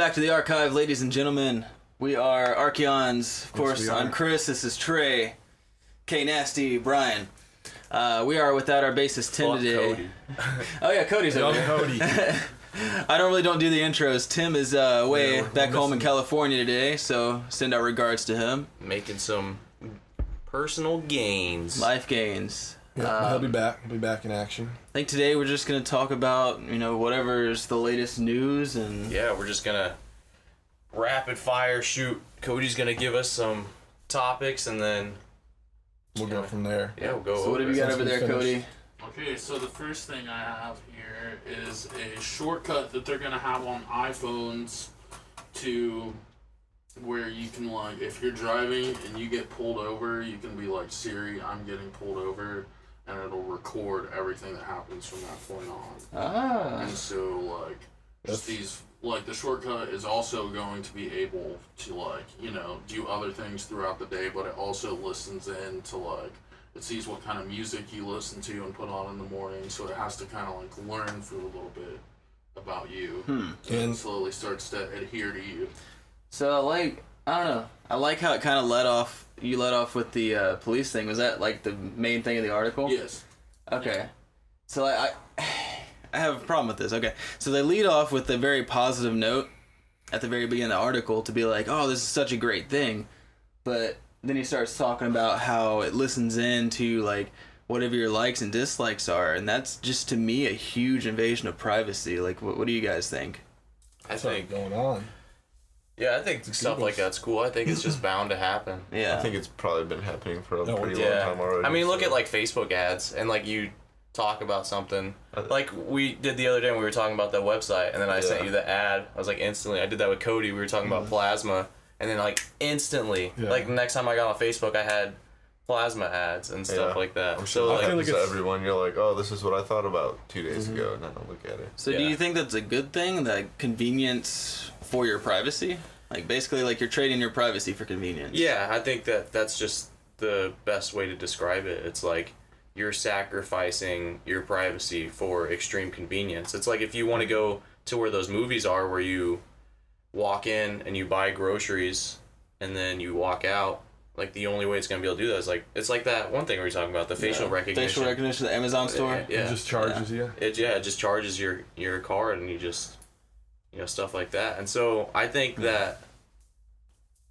back to the archive, ladies and gentlemen. We are Archeons. Of course, I'm Chris. This is Trey, K Nasty, Brian. We are without our bassist Tim today. Cody. Oh yeah, Cody's over there. Cody. I don't do the intros. Tim is way back home in California today, so send our regards to him. Making some personal gains. Life gains. Yeah, he'll be back. He'll be back in action. I think today we're just gonna talk about whatever's the latest news and Yeah, we're just gonna rapid fire shoot. Cody's gonna give us some topics and then We'll go from there. yeah, we'll go. So what have you got over there, Cody? Okay, so the first thing I have here is a shortcut that they're gonna have on iPhones to where you can, like, if you're driving and you get pulled over, you can be like, Siri, I'm getting pulled over, and it'll record everything that happens from that point on. And so, like, just these, like, the shortcut is also going to be able to, like, do other things throughout the day, but it also listens in to, like, it sees what kind of music you listen to and put on in the morning, so it has to kind of, like, learn for a little bit about you. And slowly starts to adhere to you. So, like, I don't know. I like how it kind of you let off with the police thing. Was that, like, the main thing of the article? Yes. Okay. Yeah. So, like, I have a problem with this. Okay. So they lead off with a very positive note at the very beginning of the article to be like, oh, this is such a great thing. But then he starts talking about how it listens in to, like, whatever your likes and dislikes are. And that's just, to me, a huge invasion of privacy. Like, what do you guys think? I think going on. Yeah, I think stuff like that's cool. I think it's just bound to happen. Yeah. I think it's probably been happening for a pretty Yeah. long time already. I mean, look at like Facebook ads and like you talk about something like we did the other day when we were talking about that website, and then I sent you the ad. I was like instantly. I did that with Cody. We were talking about plasma, and then like instantly, like the next time I got on Facebook, I had plasma ads and stuff like that. I'm sure So that like, happens to everyone. You're like, oh, this is what I thought about 2 days ago, and then I look at it. So do you think that's a good thing, that convenience for your privacy? Like, basically, like, you're trading your privacy for convenience. Yeah, I think that's just the best way to describe it. It's like you're sacrificing your privacy for extreme convenience. It's like if you want to go to where those movies are where you walk in and you buy groceries and then you walk out, like the only way it's going to be able to do that is like, it's like that one thing we were talking about, the facial recognition. Facial recognition at the Amazon store? Yeah. It just charges you. It just charges your card and you just, stuff like that. And so I think that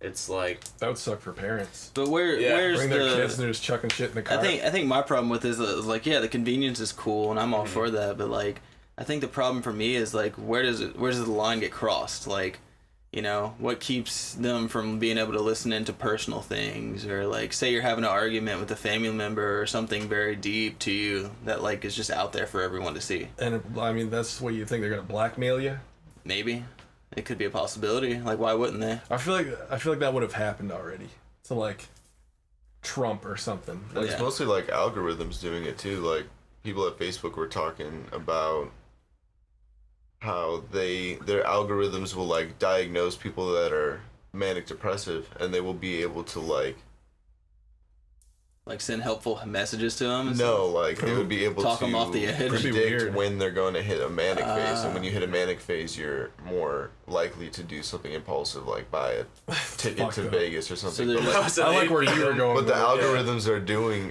it's like That would suck for parents. But where's Bring the... their kids and they're just chucking shit in the car. I think my problem with this is like, yeah, the convenience is cool and I'm all for that, but like, I think the problem for me is like, where does the line get crossed? Like, what keeps them from being able to listen into personal things, or like, say you're having an argument with a family member or something very deep to you that like is just out there for everyone to see. And I mean, that's what you think they're gonna blackmail you. Maybe it could be a possibility. Like, why wouldn't they? I feel like that would have happened already. So like Trump or something. It's mostly like algorithms doing it too. Like people at Facebook were talking about how their algorithms will like diagnose people that are manic depressive, and they will be able to like send helpful messages to them? they would be able talk to them off the edge. predict when they're going to hit a manic phase, and when you hit a manic phase, you're more likely to do something impulsive, like buy a ticket to Vegas or something. So I like where you were going. But the algorithms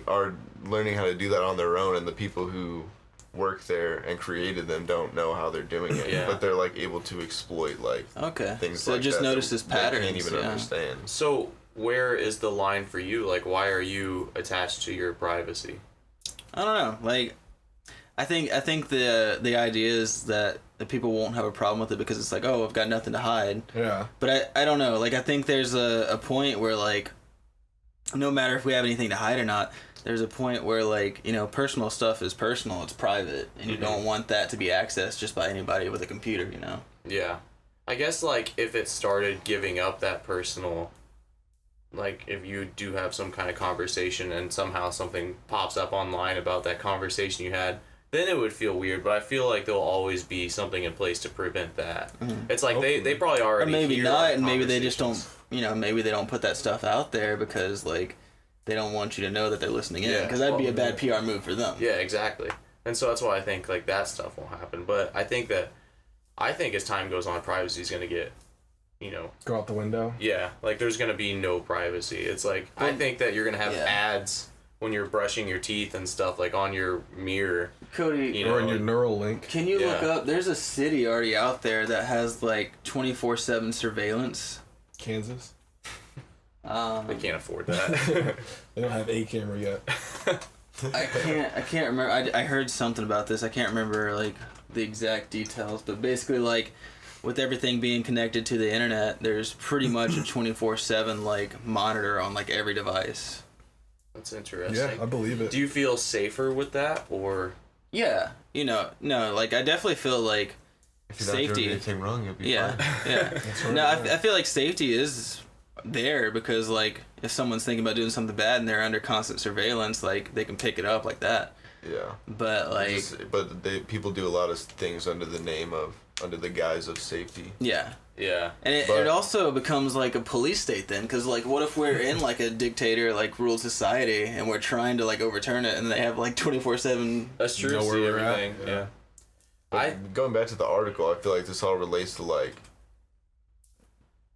are learning how to do that on their own, and the people who work there and created them don't know how they're doing it, but they're like able to exploit things so like just that notices patterns. They can't even understand. So where is the line for you? Like, why are you attached to your privacy? I don't know. Like, I think the idea is that the people won't have a problem with it because it's like, oh, I've got nothing to hide. Yeah. But I don't know. Like, I think there's a point where, like, no matter if we have anything to hide or not, there's a point where, like, personal stuff is personal, it's private, and you don't want that to be accessed just by anybody with a computer, Yeah. I guess, like, if it started giving up that personal, like, if you do have some kind of conversation and somehow something pops up online about that conversation you had, then it would feel weird, but I feel like there'll always be something in place to prevent that. It's like they probably already or maybe hear not, and maybe they just don't, conversations. Maybe they don't put that stuff out there because, like, they don't want you to know that they're listening in, because that'd be a bad PR move for them. Yeah, exactly. And so that's why I think, like, that stuff won't happen. But I think as time goes on, privacy is going to get Go out the window. Yeah, like there's gonna be no privacy. It's like I think that you're gonna have ads when you're brushing your teeth and stuff, like on your mirror. Cody, Or in your neural link. can you look up? There's a city already out there that has like 24/7 surveillance. Kansas. They can't afford that. They don't have a camera yet. I can't remember. I heard something about this. I can't remember like the exact details, but basically like with everything being connected to the internet, there's pretty much a 24/7 like monitor on like every device. That's interesting. Yeah, I believe it. Do you feel safer with that, or? Yeah, no, like I definitely feel like If you're not safety. doing anything wrong, you'll be Yeah, fine. yeah. That's right. No, I feel like safety is there because like if someone's thinking about doing something bad and they're under constant surveillance, like they can pick it up like that. Yeah. But like, People do a lot of things under the guise of safety. yeah. Yeah. And it also becomes like a police state then, because like what if we're in like a dictator like ruled society and we're trying to like overturn it and they have like 24/7. That's true. Know where See we're at. everything. Yeah. But going back to the article, I feel like this all relates to like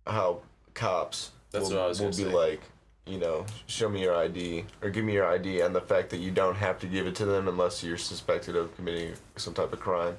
how cops That's will, what I was will gonna be say. like, show me your ID or give me your ID, and the fact that you don't have to give it to them unless you're suspected of committing some type of crime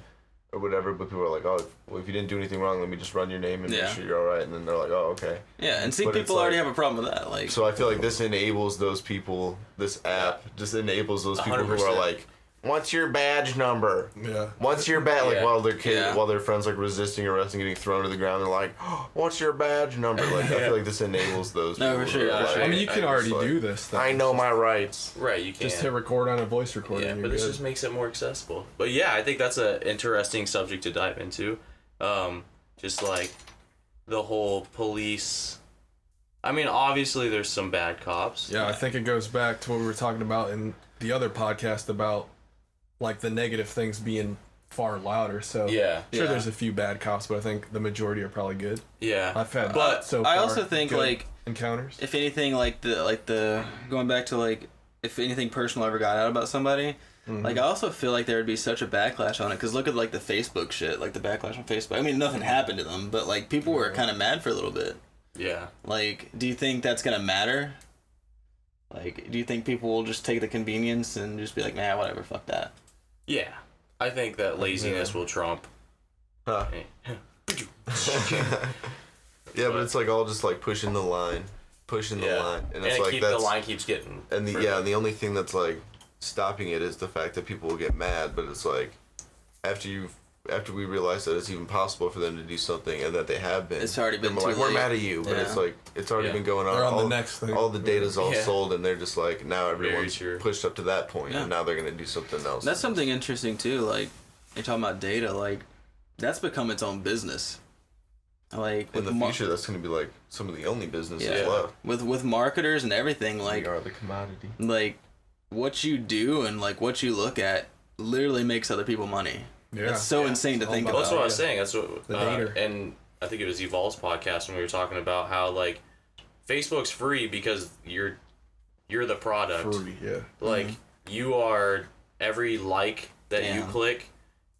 or whatever. But people are like, oh, well, if you didn't do anything wrong, let me just run your name and make sure you're all right. And then they're like, oh, okay. Yeah, and see, But it's people already like- have a problem with that. Like, So I feel like this enables those people. This app just enables those people who are 100%. like, "What's your badge number? Yeah. What's your badge?" Like Yeah. while their friends like resisting arrest and getting thrown to the ground, they're like, oh, "What's your badge number?" Like I feel like this enables those. No, people for who sure, are for like, sure. I mean, you can I already just, like, do this. Though. I know my rights. Right. You can. Just hit record on a voice recording. Yeah, you're but this good. just makes it more accessible. But yeah, I think that's an interesting subject to dive into. Just like the whole police. I mean, obviously there's some bad cops. Yeah, I think it goes back to what we were talking about in the other podcast about like the negative things being far louder. So Yeah. sure, Yeah. there's a few bad cops, but I think the majority are probably good. Yeah. I've had, But so I far, also think good like encounters. if anything like the going back to like if anything personal ever got out about somebody, like I also feel like there would be such a backlash on it because look at like the Facebook shit, like the backlash on Facebook. I mean, nothing happened to them, but like people were kind of mad for a little bit. Yeah. Like, do you think that's gonna matter? Like, do you think people will just take the convenience and just be like, man, whatever, fuck that? Yeah. I think that laziness will trump. Huh. Yeah, but it's like all just like pushing the line, and it's like the line keeps getting. and the further. and the only thing that's like stopping it is the fact that people will get mad. But it's like after we realize that it's even possible for them to do something and that they have been, It's already been then we're too like, late. we're mad at you, but Yeah. it's like it's already Yeah. been going on. They're on the all, next thing. all the data's all Yeah. sold, and they're just like now everyone's true. pushed up to that point, Yeah. and now they're gonna do something else. That's something interesting too. Like, you're talking about data, like that's become its own business. Like in the with future. That's gonna be like some of the only businesses Yeah. left. with marketers and everything, like We are the commodity. like what you do and like what you look at literally makes other people money. Yeah. That's so insane to It's all think about Well, that's about. what I was saying. That's what. The data. And I think it was Evolve's podcast when we were talking about how like Facebook's free because you're the product. Free, yeah. Like you are every like that you Yeah. click,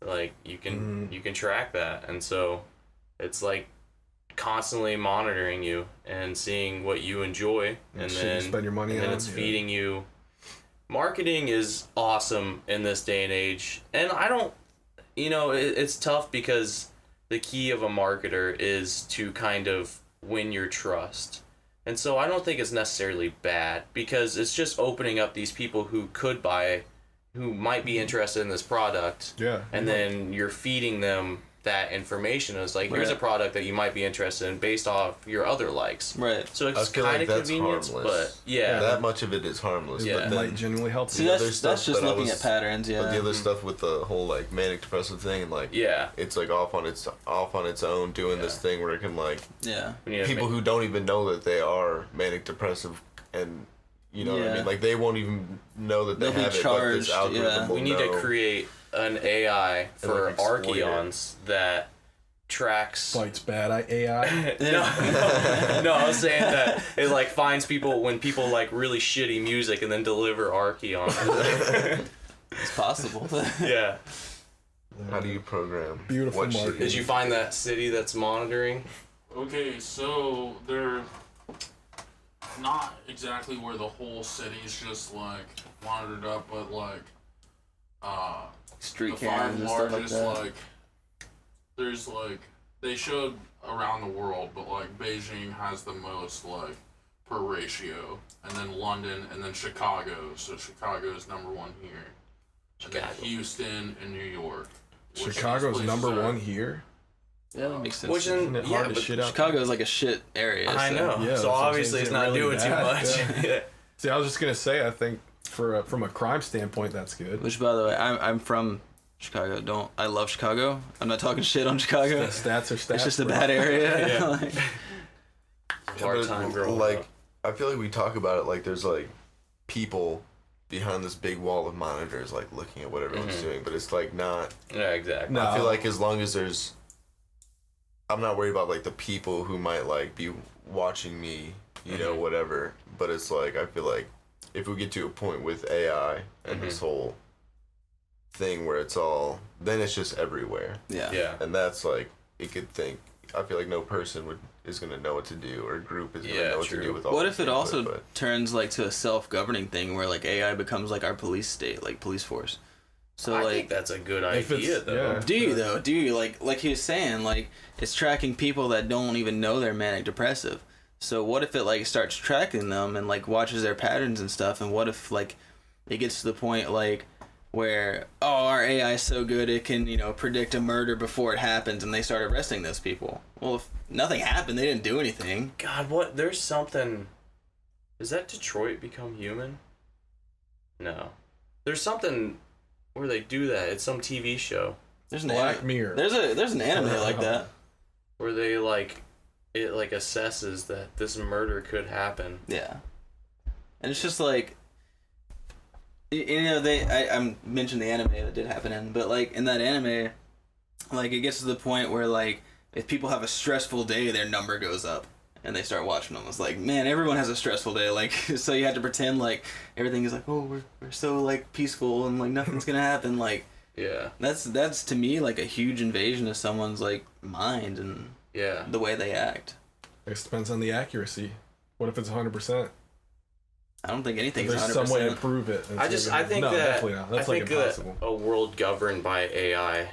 like you can track that, and so it's like constantly monitoring you and seeing what you enjoy, and Shit then you spend your money and then on, it's yeah. feeding you. Marketing is awesome in this day and age, and I don't, it's tough because the key of a marketer is to kind of win your trust. And so I don't think it's necessarily bad because it's just opening up these people who could buy, who might be interested in this product. Yeah. And then you're feeding them that information. It's like, here's a Right. product that you might be interested in based off your other likes. Right. So I it's feel kind like of that's convenient, harmless. but yeah. That much of it is harmless. Yeah. But It then, might genuinely help See, you. other that's stuff just that I looking was- at patterns. Yeah. but the other stuff with the whole like manic depressive thing, and like Yeah. it's like off on its own doing this thing where it can like yeah. We need to people make- who don't even know that they are manic depressive, and you know what I Yeah. mean, like they won't even know that they They'll be have it, but charged, this algorithm yeah. will We need know. to create an AI for like, exploit it. Archeons that tracks. Fights bad AI. No, I was saying that it like finds people when people like really shitty music and then deliver Archeon. It's possible. Yeah. How do you program? Beautiful what shit marketing. Did you find that city that's monitoring? Okay, so they're not exactly where the whole city's just like wandered up, but like Street the five cams and stuff like largest that. like there's like they showed around the world, but like Beijing has the most like per ratio, and then London, and then Chicago. So Chicago is number one here, and then Chicago. Houston and New York. which these Chicago's places number are- one here. Yeah, that makes sense. Which Isn't it hard to but shit out? Chicago is like a shit area. I so- know. Yeah, that's so what I'm obviously saying. it's Is it not really doing too bad? much. Yeah. Yeah. See, I was just gonna say, I think from a crime standpoint, that's good. Which, by the way, I'm from Chicago. I love Chicago. I'm not talking shit on Chicago. The stats are stats. It's just a bro. bad area. Yeah. Like, Hard But, time growing like, up. I feel like we talk about it like there's like people behind this big wall of monitors like looking at what everyone's Mhm. doing, but it's like not. Yeah, exactly. No. I feel like as long as there's, I'm not worried about like the people who might like be watching me, you know, Mhm. whatever. But it's like I feel like if we get to a point with AI and this whole thing where it's all, then it's just everywhere, yeah. Yeah. and that's like it could think. I feel like no person is gonna know what to do, or group is gonna Yeah, know what true. to do with all. What this if it input, also but- turns like to a self-governing thing where like AI becomes like our police state, like police force? So I like, think that's a good If it's- idea, though. yeah. do you though? Do you like he was saying like it's tracking people that don't even know they're manic depressive? So what if it like starts tracking them and like watches their patterns and stuff? And what if like it gets to the point like where our AI is so good it can predict a murder before it happens and they start arresting those people? Well, if nothing happened, they didn't do anything. God, what? There's something. Is that Detroit Become Human? No. There's something where they do that. It's some TV show There's an Black Mirror. There's an anime like that. where they it assesses that this murder could happen. Yeah, and it's just like, I mentioned the anime that did happen in, but like in that anime, like it gets to the point where like if people have a stressful day, their number goes up, and they start watching them. It's like, man, everyone has a stressful day, like so you have to pretend like everything is like, oh, we're so like peaceful and like nothing's gonna happen. Like Yeah. that's to me like a huge invasion of someone's like mind and Yeah. the way they act. It depends on the accuracy. What if it's 100%? I don't think anything's There's 100%. some way to prove it. I think no, that definitely not. That's I like think impossible. that a world governed by AI,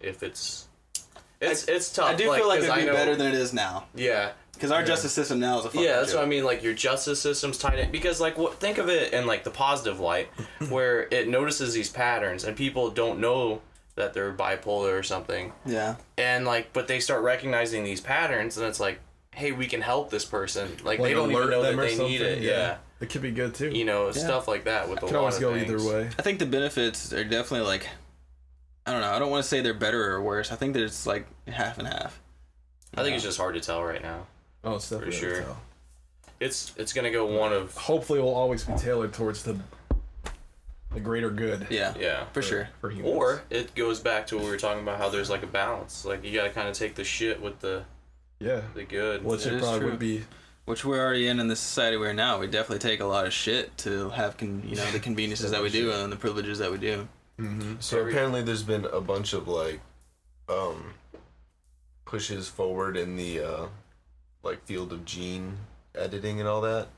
if it's tough. I do feel like 'cause it'd I be know- better than it is now. Yeah. Because our Yeah. justice system now is a fucking Yeah, that's joke. what I mean. Like your justice system's tied in because, like, think of it in like the positive light, where it notices these patterns and people don't know that they're bipolar or something, Yeah. and like, but they start recognizing these patterns, and it's like, hey, we can help this person. Like they don't even alert know that them or they need it. something? Yeah. It could be good too. You know, Yeah. stuff like that with a Could lot always of go things. either way. I think the benefits are definitely like, I don't know. I don't want to say they're better or worse. I think that it's like half and half. I think it's just hard to tell right now. Oh, it's definitely sure. a tell. It's gonna go one of Hopefully, it will always be tailored towards the greater good. Yeah. yeah. For sure. For humans. Or it goes back to what we were talking about, how there's like a balance. Like you gotta kind of take the shit with the yeah, good. which It it is probably true. would be. Which we're already in the society we're in now. We definitely take a lot of shit to have the conveniences that we do and the privileges that we do. Mm-hmm. So apparently there's been a bunch of like pushes forward in the like field of gene editing and all that.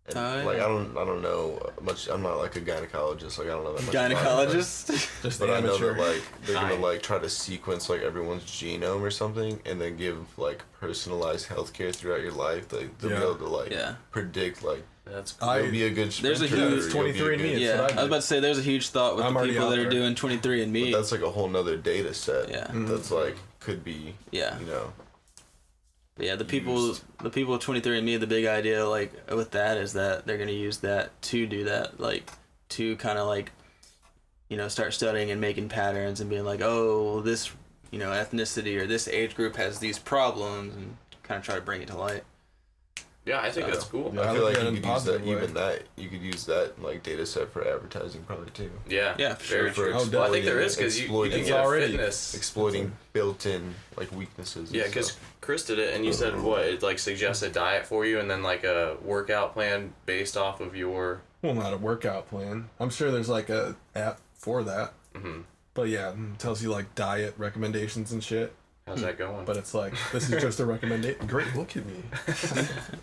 And Oh, like yeah. I don't know much. I'm not like a gynecologist. Like I don't know that much. about it, Gynecologist. Just But the I know amateur. that like they're gonna Fine. like try to sequence like everyone's genome or something, and then give like personalized healthcare throughout your life. Like they'll Yeah. be able to like Yeah. predict like That's you'll be a good There's a sprinter, huge- or It's you'll be a 23andMe, good- it's Yeah. what I was about to say there's a huge thought with I'm the already people out that are there. doing But 23andMe. that's like a whole nother data set. Yeah. That's like could be Yeah. you know. But yeah, the people with 23andMe, the big idea like with that is that they're gonna use that to do that, like to kind of like, start studying and making patterns and being like, oh, this ethnicity or this age group has these problems, and kind of try to bring it to light. yeah. I think that's cool. Yeah, I I feel look like at it you in could a use that positive way. even that you could use that like data set for advertising probably too. Yeah. Yeah, for Very sure. true. Oh, Well, I think there is because you exploiting- can It's get already- fitness. Exploiting built-in like weaknesses. and Yeah, because stuff. Chris did it, and you said what? It like suggests a diet for you, and then like a workout plan based off of your. Well, not a workout plan. I'm sure there's like a app for that. Mhm. But yeah, it tells you like diet recommendations and shit. How's that going? But it's like, this is just a recommendation. Great, look at me.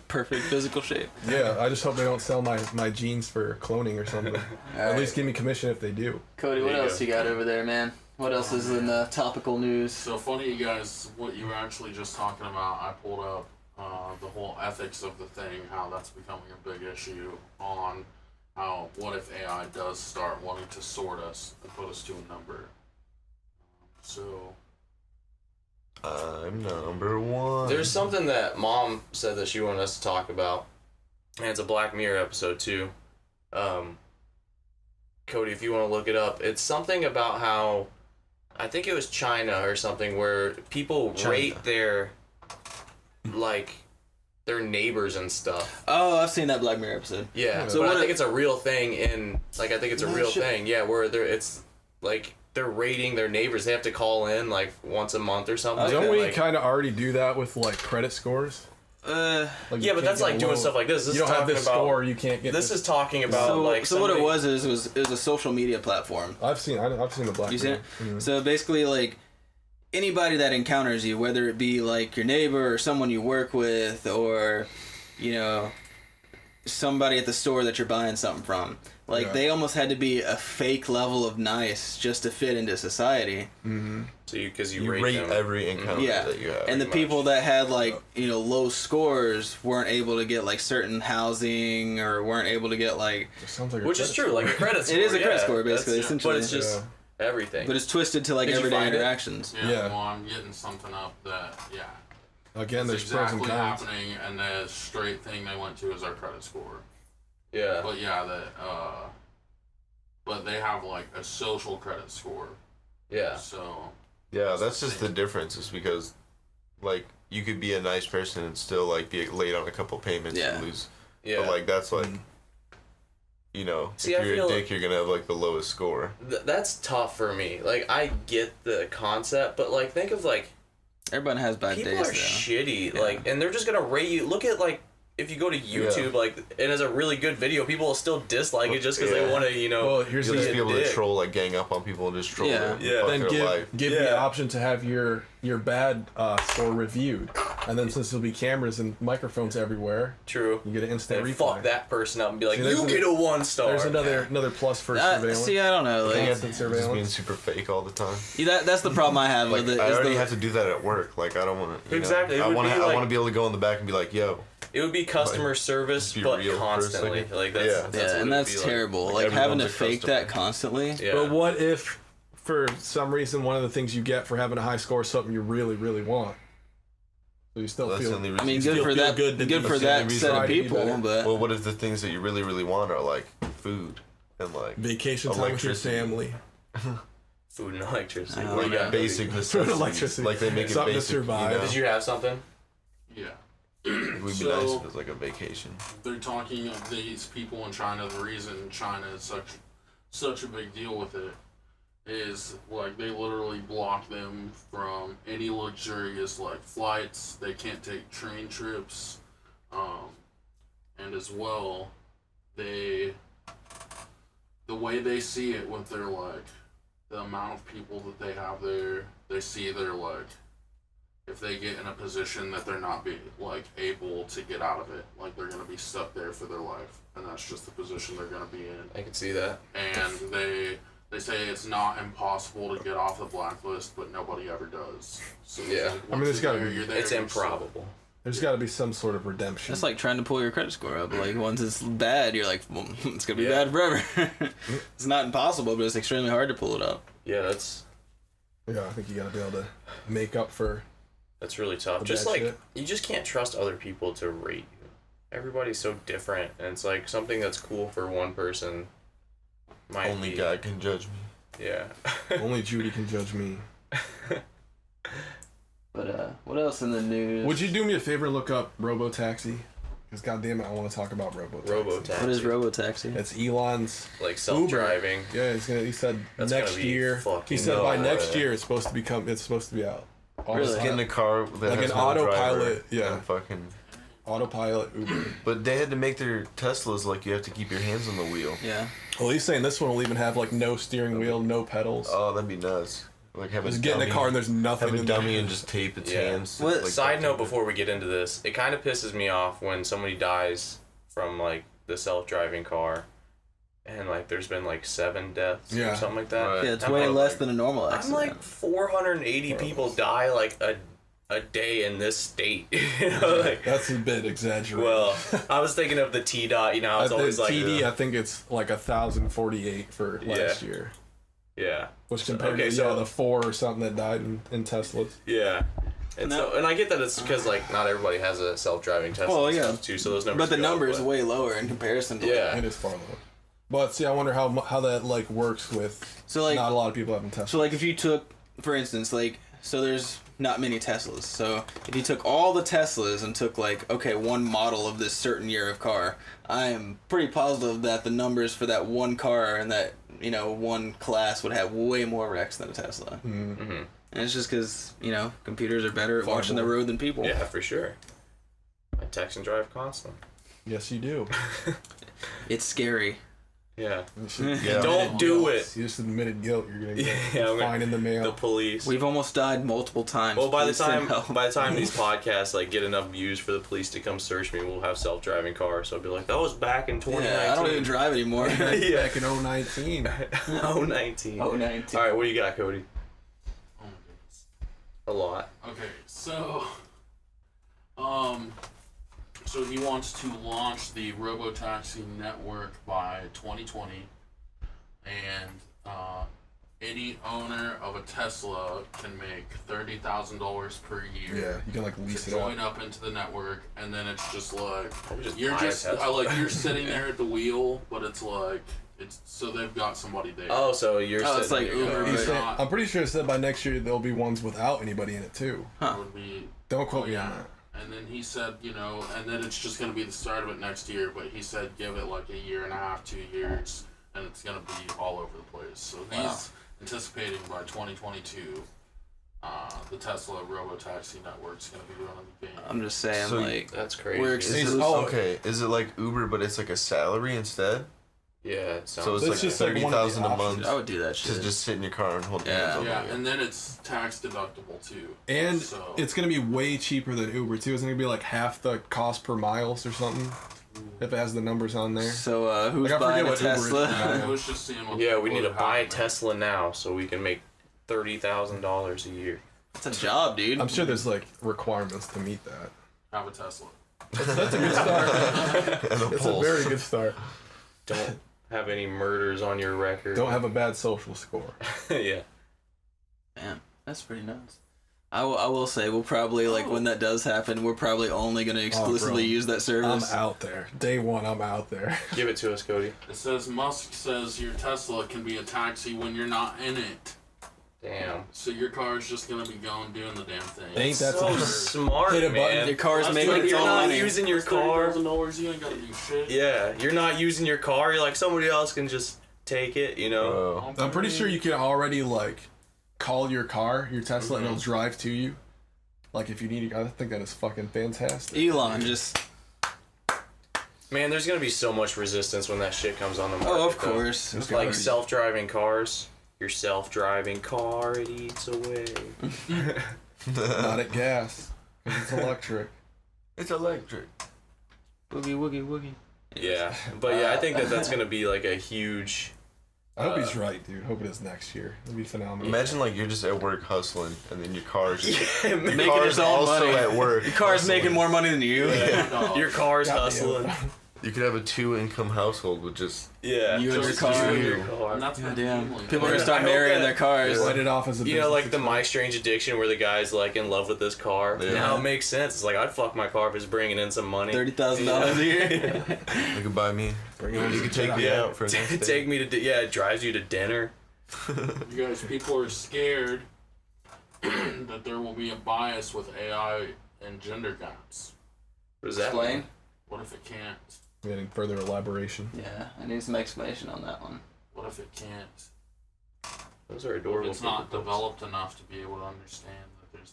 Perfect physical shape. Yeah, I just hope they don't sell my genes for cloning or something. At least give me commission if they do. Cody, what else you got over there, man? What else is in the topical news? So funny, you guys, what you were actually just talking about, I pulled up the whole ethics of the thing, how that's becoming a big issue on how, what if AI does start wanting to sort us and put us to a number? So... I'm number one. There's something that Mom said that she wanted us to talk about, and it's a Black Mirror episode too. Cody, if you want to look it up, it's something about how, I think it was China or something, where people rate their, like, their neighbors and stuff. Oh, I've seen that Black Mirror episode. Yeah, So but what I think it's a real thing in, like, I think it's a real shit. thing. Yeah, where it's like they're rating their neighbors. They have to call in like once a month or something. Don't like we that. kind of already do that with like credit scores? Like, Yeah, you but can't that's get like a doing loan. stuff like this. This You is don't have talking this about, score, you can't get This is talking about So, like so what it somebody- was is it was a social media platform. I've seen the Black You seen Mirror. it? Mhm. So basically, like, anybody that encounters you, whether it be like your neighbor or someone you work with, or, you know, somebody at the store that you're buying something from, like, Yeah. they almost had to be a fake level of nice just to fit into society. So because you, You rate rate them. every encounter Yeah, that you have. and the pretty people much. that had, like, you know, low scores weren't able to get, like, certain housing, or weren't able to get, like, It sounds like a Which is credit true, like a credit score. It is a credit yeah, score, basically, that's- essentially. But it's just everything. but it's twisted to, like, Did you everyday find it? interactions. Yeah. Well, I'm getting something up that, Again, it's there's pros and exactly cons. happening, and the straight thing they went to is our credit score. yeah. But but they have like a social credit score. Yeah. So Yeah, that's just the difference. Is because, like, you could be a nice person and still like be late on a couple payments Yeah. and lose. Yeah. But like that's like, you know, See, I if you're feel- a dick, you're gonna have like the lowest score. That's tough for me. Like I get the concept, but like think of like Everyone has bad people days, are though. shitty. Yeah. Like and they're just gonna rate you. Look at like if you go to YouTube, like and it's a really good video, people will still dislike it just because they Yeah. want to, you know. Well, here's You'll the just be able to dick. troll, like gang up on people and just troll Yeah. their Yeah. fucking then life. give the Yeah. option to have your bad score reviewed, and then since there'll be cameras and microphones everywhere, True. you get an instant And replay. fuck that person up and be like, See, there's you an- get a 1-star. There's another plus for surveillance. See, I don't know. Like, Constant Just being surveillance. super fake all the time. that's the problem I have Like with it. I is already the, have to do that at work. Like I don't want to. Exactly, it I would want be to. I like- want to be able to go in the back and be like, "Yo." It would be customer service, be but real for a constantly. second. Like that's, Yeah. that's what yeah, it and would that's be like. terrible. Like, Like having to everyone's a fake customer. that constantly. Yeah. But what if, for some reason, one of the things you get for having a high score is something you really, really want? So you still That's the feel. only I reason. mean, Still good for feel that. good to Good be- for that's the only that reason set try of to be people, better. but Well, what if the things that you really, really want are like food and like Vacation time with your Electricity. family. Food and electricity. Oh, Like, yeah. basic necessities? electricity. Like they make it Something to basic. survive. You know? Did you have something? yeah. It would be So- nice if it was like a vacation. They're talking of these people in China. The reason China is such a big deal with it is like they literally block them from any luxurious like flights. They can't take train trips, and as well, the way they see it with their like the amount of people that they have there, they see their like if they get in a position that they're not be like able to get out of it, like they're gonna be stuck there for their life, and that's just the position they're gonna be in. I can see that. And they say it's not impossible to get off the blacklist, but nobody ever does. So it's Yeah. like, I mean, once there's you're gotta there, be- you're there, It's you're improbable. There's got to be some sort of redemption. that's like trying to pull your credit score up. Like once it's bad, you're like, well, it's gonna be Yeah. bad forever. It's not impossible, but it's extremely hard to pull it up. Yeah, that's Yeah, I think you got to be able to make up for. really tough. The Just bad like shit. you just can't trust other people to rate you. Everybody's so different, and it's like something that's cool for one person might Only be. God can judge me. Yeah. Only Judy can judge me. But what else in the news? Would you do me a favor and look up Robotaxi? Because goddamn it, I want to talk about Robotaxi. Robotaxi. What is Robotaxi? It's Elon's. Like self-driving. Yeah, he said That's next gonna be year. He fucking said by no next way. year it's supposed to be out. Really? Get in a car that Like has an no autopilot, driver yeah. and fucking. Autopilot Uber. But they had to make their Teslas like you have to keep your hands on the wheel. Yeah. Well, he's saying this one will even have like no steering wheel, no pedals. Oh, that'd be nuts. Like have Just a get in dummy, the car and there's nothing. have a in dummy there. and just tape its Yeah. hands. What- like, Side duct note tape it. before we get into this, it kind of pisses me off when somebody dies from like the self-driving car, and like there's been like 7 deaths Yeah. or something like that. Right. Yeah, it's I'm way like- less than a normal I'm accident. like 480 people die like a day in this state. You know, like. That's a bit exaggerated. Well, I was thinking of the T-Dot, you know, I was always like, TD, I think it's like 1,048 for last year. yeah, Which compared okay, to so- the 4 or something that died in Teslas. yeah. And No. so, and I get that it's because like not everybody has a self-driving Tesla. Well, and yeah. stuff, too, so those numbers. but the go up, number is but- way lower in comparison to Yeah. It is far lower. But see, I wonder how that like works with So like not a lot of people having Teslas. So like if you took, for instance, like so there's not many Teslas. So if you took all the Teslas and took like okay one model of this certain year of car, I am pretty positive that the numbers for that one car and that one class would have way more wrecks than a Tesla. Mhm. And it's just because computers are better at Far watching the more. road than people. Yeah, for sure. I text and drive constantly. Yes, you do. It's scary. Yeah. You should Yeah. Don't do guilt. it. You just admitted guilt. You're gonna get Yeah, I'm gonna- fine in the mail. The police. We've almost died multiple times. Well, by the Please send time help. these podcasts like get enough views for the police to come search me, we'll have self-driving cars. So I'll be like, that was back in 2019. Yeah, I don't even drive anymore. Yeah. Back in 2019. 019. Oh, 19. All right, what do you got, Cody? Oh my goodness. A lot. Okay, so so he wants to launch the Robotaxi network by 2020, and any owner of a Tesla can make $30,000 per year. Yeah, you can like lease To it out. join up into the network, and then it's just like Probably just you're buy a just Tesla. like you're sitting there at the wheel, but it's like it's so they've got somebody there. Oh, so you're Oh, it's sitting like there Uber, going, He but- said- not- I'm pretty sure it said by next year there'll be ones without anybody in it too. Huh. Would be Don't quote me yeah. on that. And then he said, and then it's just going to be the start of it next year, but he said give it like a year and a half, 2 years, and it's going to be all over the place. So he's anticipating by 2022, the Tesla Robotaxi network's going to be running the game. I'm just saying, So like, That's crazy. we're Is exclusive. it, Oh. okay, is it like Uber, but it's like a salary instead? Yeah, it sounds So it's That's like just like one of the 30,000 a month options. I would do that shit. to just sit in your car and hold Yeah. hands all Yeah, day. and then it's tax deductible too. And So- it's gonna be way cheaper than Uber too. Isn't it gonna be like half the cost per miles or something? If it has the numbers on there. So, who's Like, I buying forget a what Uber is Tesla? now. I was just seeing what Yeah, we need to what buy a happened. Tesla now so we can make $30,000 a year. It's a job, dude. I'm sure there's like requirements to meet that. Have a Tesla. That's a good start. And a It's a pulse. very good start. Don't have any murders on your record. Don't have a bad social score. Yeah. Man, that's pretty nuts. I will say, we'll probably, like, when that does happen, we're probably only going to exclusively bro. use that I'm service. out there. Day one, I'm out there. Give it to us, Cody. It says Musk says your Tesla can be a taxi when you're not in it. Damn. So your car is just gonna be going doing the damn thing. Ain't that So some- smart, Hit a button, man. Your car's That's making like its you're own not money. using your car. $30,000, you ain't gotta do shit. Yeah, you're not using your car. You're like, somebody else can just take it, you know? Oh. I'm pretty sure you can already like call your car, your Tesla, and it'll drive to you. Like if you need, I think that is fucking fantastic. Elon just... Man, there's gonna be so much resistance when that shit comes on the market. Oh, of though. course. It's Like gotta be. self-driving cars. Your self-driving car, it eats away. Not at gas, 'cause it's electric. It's electric. Woogie, woogie, woogie. Yeah, but yeah, I think that's gonna be like a huge. I hope he's right, dude. Hope it is next year. It'd be phenomenal. Imagine like you're just at work hustling, and then your car's just Yeah, your Making car's its own also money. at work. Your car's hustling. making more money than you. your car's Got me hustling. You could have a 2-income household with just Yeah, You and your Just car. you and your You. car. And that's God what damn. Elon People are Yeah, gonna start I hope marrying that- their cars. Write it off as a You know, like the business My Strange Addiction, where the guy's like in love with this car. Yeah. Now it makes sense. It's like I'd fuck my car if it's bringing in some money. $30,000 a year. you could buy me. You could take me out for a nice day. Take me to it drives you to dinner. You guys, people are scared that there will be a bias with AI and gender gaps. What does that Explain? mean? What if it can't? Any further elaboration? Yeah, I need some explanation on that one. What if it can't? Those are If adorable. it's not people. developed enough to be able to understand that there's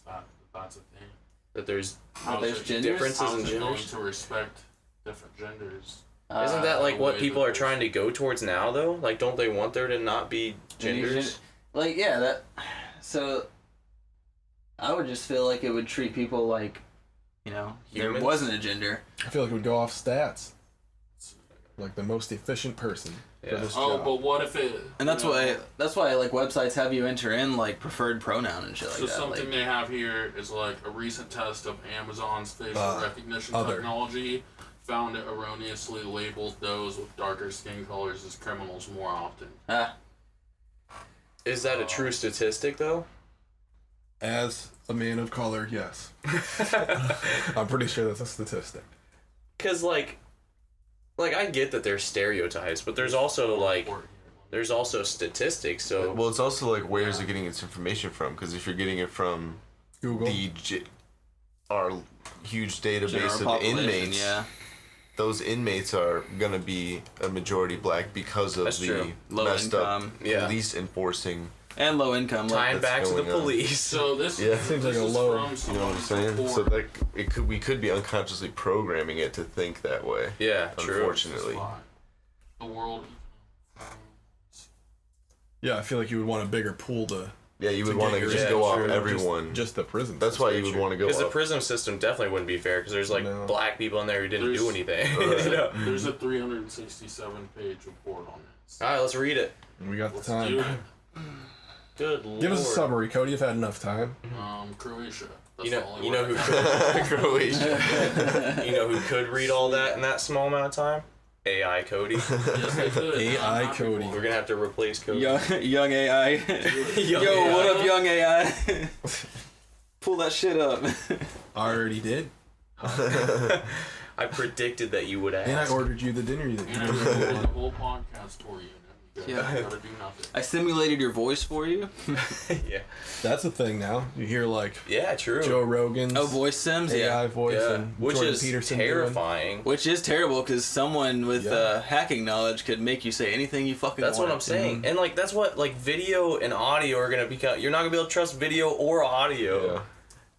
that's a thing. That there's How How's there's it- genders? differences How's in it going genders. to respect different genders? Isn't that like the what way people that are trying to go towards now, though? Like, don't they want there to not be genders? Like, yeah, So I would just feel like it would treat people like, there Humans? wasn't a gender. I feel like it would go off stats. Like the most efficient person for Yeah. this Oh, job. but what if it? And that's why like websites have you enter in like preferred pronoun and shit like So that. something Like, they have here is like a recent test of Amazon's facial recognition other. technology found it erroneously labeled those with darker skin colors as criminals more often. Is that a true statistic though? As a man of color, yes. I'm pretty sure that's a statistic. Because like I get that there's stereotypes, but there's also statistics. So Well, it's also like, where is it getting its information from? Because if you're getting it from Google. our huge database general of population, inmates, yeah. those inmates are gonna be a majority black because of That's the true. Low messed income. up Yeah. police enforcing. And low income. Like, tying back to the going on. police. So this Yeah. Seems like this a is low- from You know what I'm someone's saying? So report. we could be unconsciously programming it to think that way. Yeah, true. Unfortunately. The world. Yeah, I feel like you would want a bigger pool to Yeah, you would to want get to your just yeah, go off true. everyone. Just the prison. That's why you would want to go Because the up. prison system definitely wouldn't be fair because there's like No. black people in there who didn't do There's- anything. Right. You know? There's a 367-page report on this. All right, let's read it. We got the Let's do time. it. Good lord. Give us a summary, Cody. You've had enough time. Croatia. That's You the know, only you know word who I got. Croatia. you know who could read all that in that small amount of time? AI Cody. Yes, they could. AI I'm happy Cody. for We're it. gonna have to replace Cody. young AI. Young Yo, AI. what up, young AI? Pull that shit up. I already did. I predicted that you would ask. And I ordered you the dinner that And I you recorded the whole podcast for you. Yeah. You gotta do nothing. I simulated your voice for you. Yeah. That's a thing now. You hear like Yeah, true. Joe Rogan's Oh, voice sims, AI yeah. voice Yeah. and Which Jordan is Peterson doing. terrifying. Which is terrible because someone with Yeah. hacking knowledge could make you say anything you fucking That's what want. I'm saying. And like that's what like video and audio are gonna become. You're not gonna be able to trust video or audio. Yeah.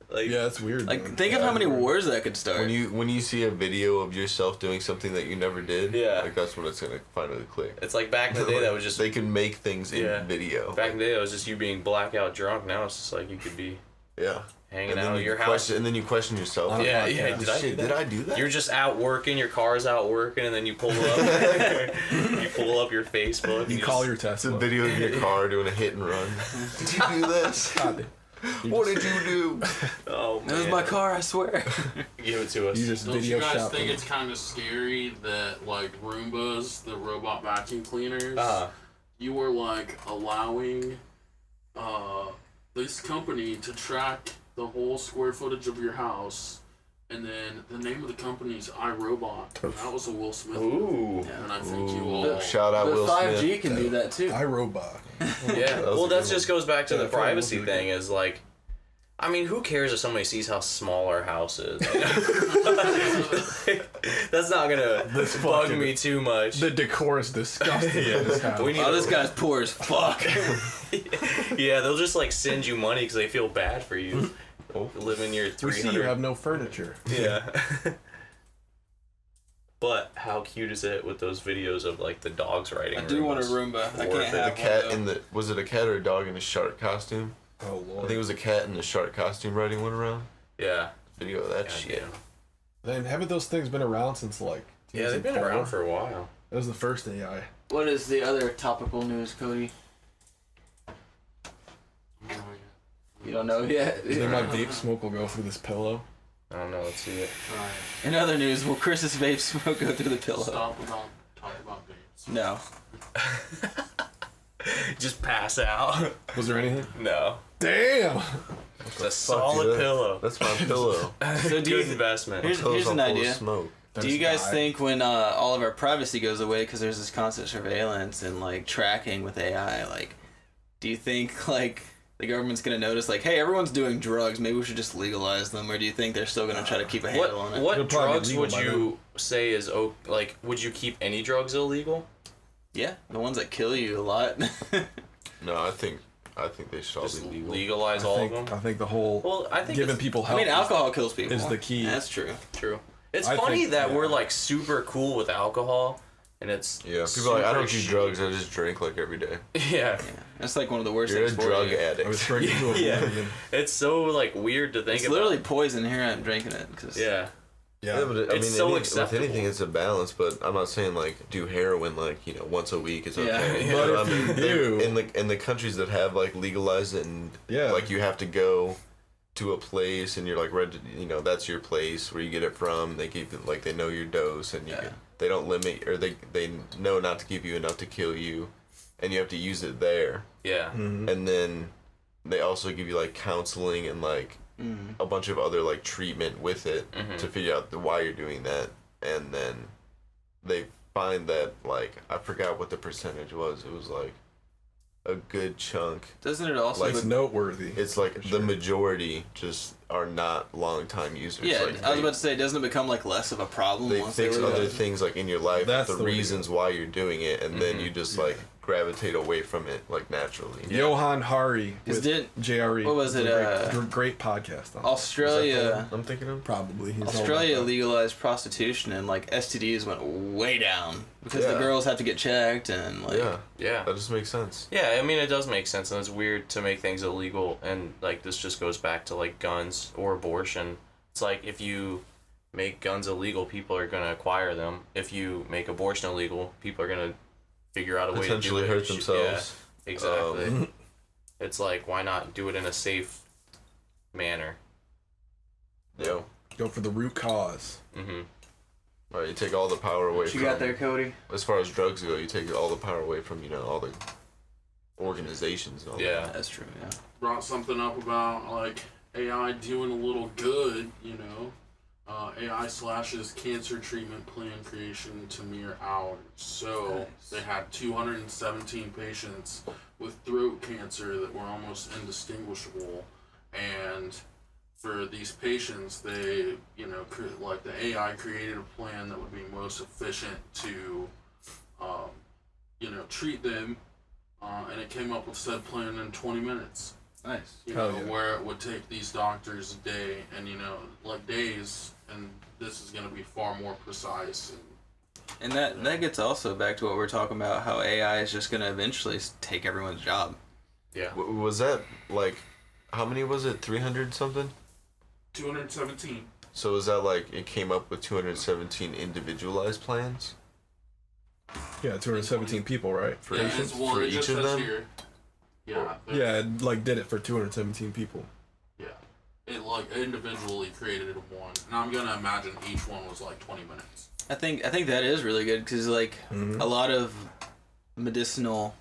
Like Yeah, it's weird. Like, man. think of Yeah, how many weird. wars that could start. When you see a video of yourself doing something that you never did, Yeah. like that's when it's gonna finally click. it's like back in the day that was just they can make things in Yeah. video. back in the day it was just you being blackout drunk. Now it's just like you could be Yeah. hanging And out then at you your house. question, and then you question yourself. On a Yeah, podcast. yeah. Did I do Shit, that? did I do that? You're just out working, your car's out working, and then you pull up, you pull up your Facebook. And You call just- your It's a Tesla. video of your car doing a hit and run. Did you do this? God, What did you do? Oh man, That was my car, I swear. Give it to us. you just Don't video you guys shop think them. it's kind of scary that like Roombas, the robot vacuum cleaners, Uh-huh. you were like allowing this company to track the whole square footage of your house, and then the name of the company is iRobot. And that was a Will Smith. Ooh. And I think you Ooh, all. shout out But Will 5G Smith. can do that too. iRobot. Yeah. That was Well, a that good just goes back to Yeah, the probably privacy was really thing. Is like, I mean, who cares if somebody sees how small our house is? That's not gonna bug fucking- me too much. The decor is disgusting in this house. We need Oh, a- this guy's poor as fuck. Yeah, they'll just like send you money because they feel bad for you. Live in your We see 300. you have no furniture. Yeah. But how cute is it with those videos of like the dogs riding? I do want a Roombas? Roomba. I Worth can't it. The have cat one, in the was it a cat or a dog in a shark costume? Oh I lord. think it was a cat in a shark costume riding one around. Yeah. Video of that God shit. damn. Then haven't those things been around since like? Yeah, they've been 2004? around for a while. That was the first AI. What is the other topical news, Cody? You don't know yet. You think my vape smoke will go through this pillow? I don't know. Let's see it. Alright, In other news, will Chris's vape smoke go through the pillow? talk about babes. No. Just pass out. Was there anything? No. Damn. It's a solid dude, pillow. That's my pillow. So do Good you, investment. here's Pillow's an all full of idea. smoke. Do you guys think when all of our privacy goes away because there's this constant surveillance and like tracking with AI, like, do you think like the government's gonna notice like, hey, everyone's doing drugs, maybe we should just legalize them, or do you think they're still gonna try to keep a handle on it? What It'll probably be drugs legal would by you say is like? Would you keep any drugs illegal? Yeah, the ones that kill you a lot. No, I think they should all Just be legal. legalize I all think, of them. I think the whole Well, I think giving it's people I help. mean, alcohol kills people. is the key. That's true. true. It's I funny think- that yeah. we're like super cool with alcohol, and it's People are like, I don't do super drugs. I just drink like every day. shitty. Yeah. That's like one of the worst You're a things for drug you. I was addict. drinking to a Yeah. million. It's so like weird to think It's about. literally poison. Here I'm drinking it. Cause Yeah. Yeah. Yeah, but I It's mean, so with acceptable. anything, it's a balance. But I'm not saying like do heroin like once a week is okay. Yeah. But I if mean, you do- in the countries that have like legalized it and Yeah. like you have to go to a place and you're like that's your place where you get it from. They keep it like they know your dose and they don't limit or they know not to give you enough to kill you, and you have to use it there. Yeah. Mm-hmm. And then they also give you like counseling and like a bunch of other like treatment with it to figure out why you're doing that. And then they find that like I forgot what the percentage was. It was like a good chunk. Doesn't it also? Like, It's noteworthy. It's like For the sure. majority just are not long time users. yeah, Like, I was about to say, doesn't it become like less of a problem they once fix they other leave? things like in your life, That's the the way to reasons why you're doing it, and then you just like gravitate away from it like naturally. Johan Hari Is with it- JRE. what was it, Great podcast. On Australia. I'm thinking of. probably. He's all Australia about that. legalized prostitution and like STDs went way down because the Yeah. girls have to get checked and like Yeah, Yeah. that just makes sense. Yeah, I mean, it does make sense, and it's weird to make things illegal, and, like, this just goes back to, like, guns or abortion. It's like, if you make guns illegal, people are going to acquire them. If you make abortion illegal, people are going to figure out a way to do Potentially it. hurt themselves. Yeah, exactly. It's like, why not do it in a safe manner? Yo, Go for the root cause. Mm-hmm. all right, you take all the power away what you from. got there, Cody? As far as drugs go, you take all the power away from all the organizations and all Yeah. That's true. Yeah. Brought something up about like AI doing a little good, AI slashes cancer treatment plan creation to mere hours. So Nice. they had 217 patients with throat cancer that were almost indistinguishable, and for these patients, they, like the AI created a plan that would be most efficient to, treat them, and it came up with said plan in 20 minutes. Nice. Hell yeah. Where it would take these doctors a day, and days, and this is going to be far more precise. And that gets also back to what we're talking about, how AI is just going to eventually take everyone's job. Yeah. Was that like, how many was it? 300 something? 217. So is that like it came up with 217 individualized plans? Yeah, 217 people, right? For Yeah, each- it's one. for It each just of says them? here. Yeah. Yeah, it, like did it for 217 people. Yeah. It like individually created one, and I'm gonna imagine each one was like 20 minutes. I think that is really good because like a lot of medicinal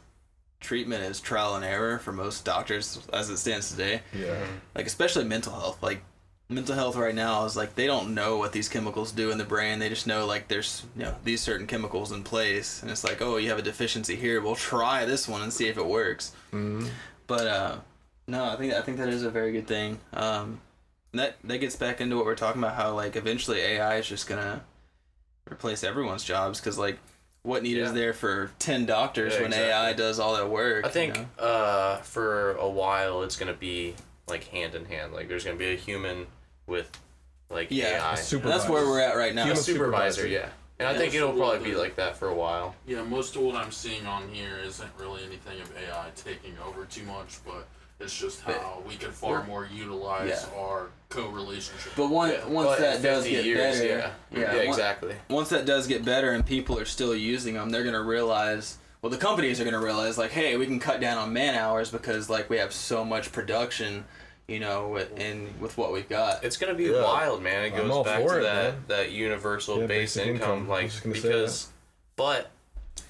treatment is trial and error for most doctors as it stands today. Yeah. Like especially mental health. Like mental health right now is like they don't know what these chemicals do in the brain. They just know like there's these certain chemicals in place, and it's like, oh, you have a deficiency here. We'll try this one and see if it works. But no, I think that is a very good thing. That gets back into what we're talking about, how like eventually AI is just gonna replace everyone's jobs, because like what need is there for 10 doctors when exactly. AI does all that work? I think for a while it's going to be, like, hand in hand. Like, there's going to be a human with, like, AI. super- And that's where we're at right now. A Human supervisor, supervisor. yeah. And I Yeah, think it'll probably be absolutely. like that for a while. Yeah, most of what I'm seeing on here isn't really anything of AI taking over too much, but it's just how we could far more utilize our co-relationship. But once But that in does 50 get years, better, yeah, exactly. Once that does get better and people are still using them, they're gonna realize. Well, the companies are gonna realize, like, hey, we can cut down on man hours because like we have so much production, with what we've got. It's gonna be Yeah. wild, man. It I'm all goes back for to it, that man. that universal Yeah, base basic income, income. I like, was just gonna say because, but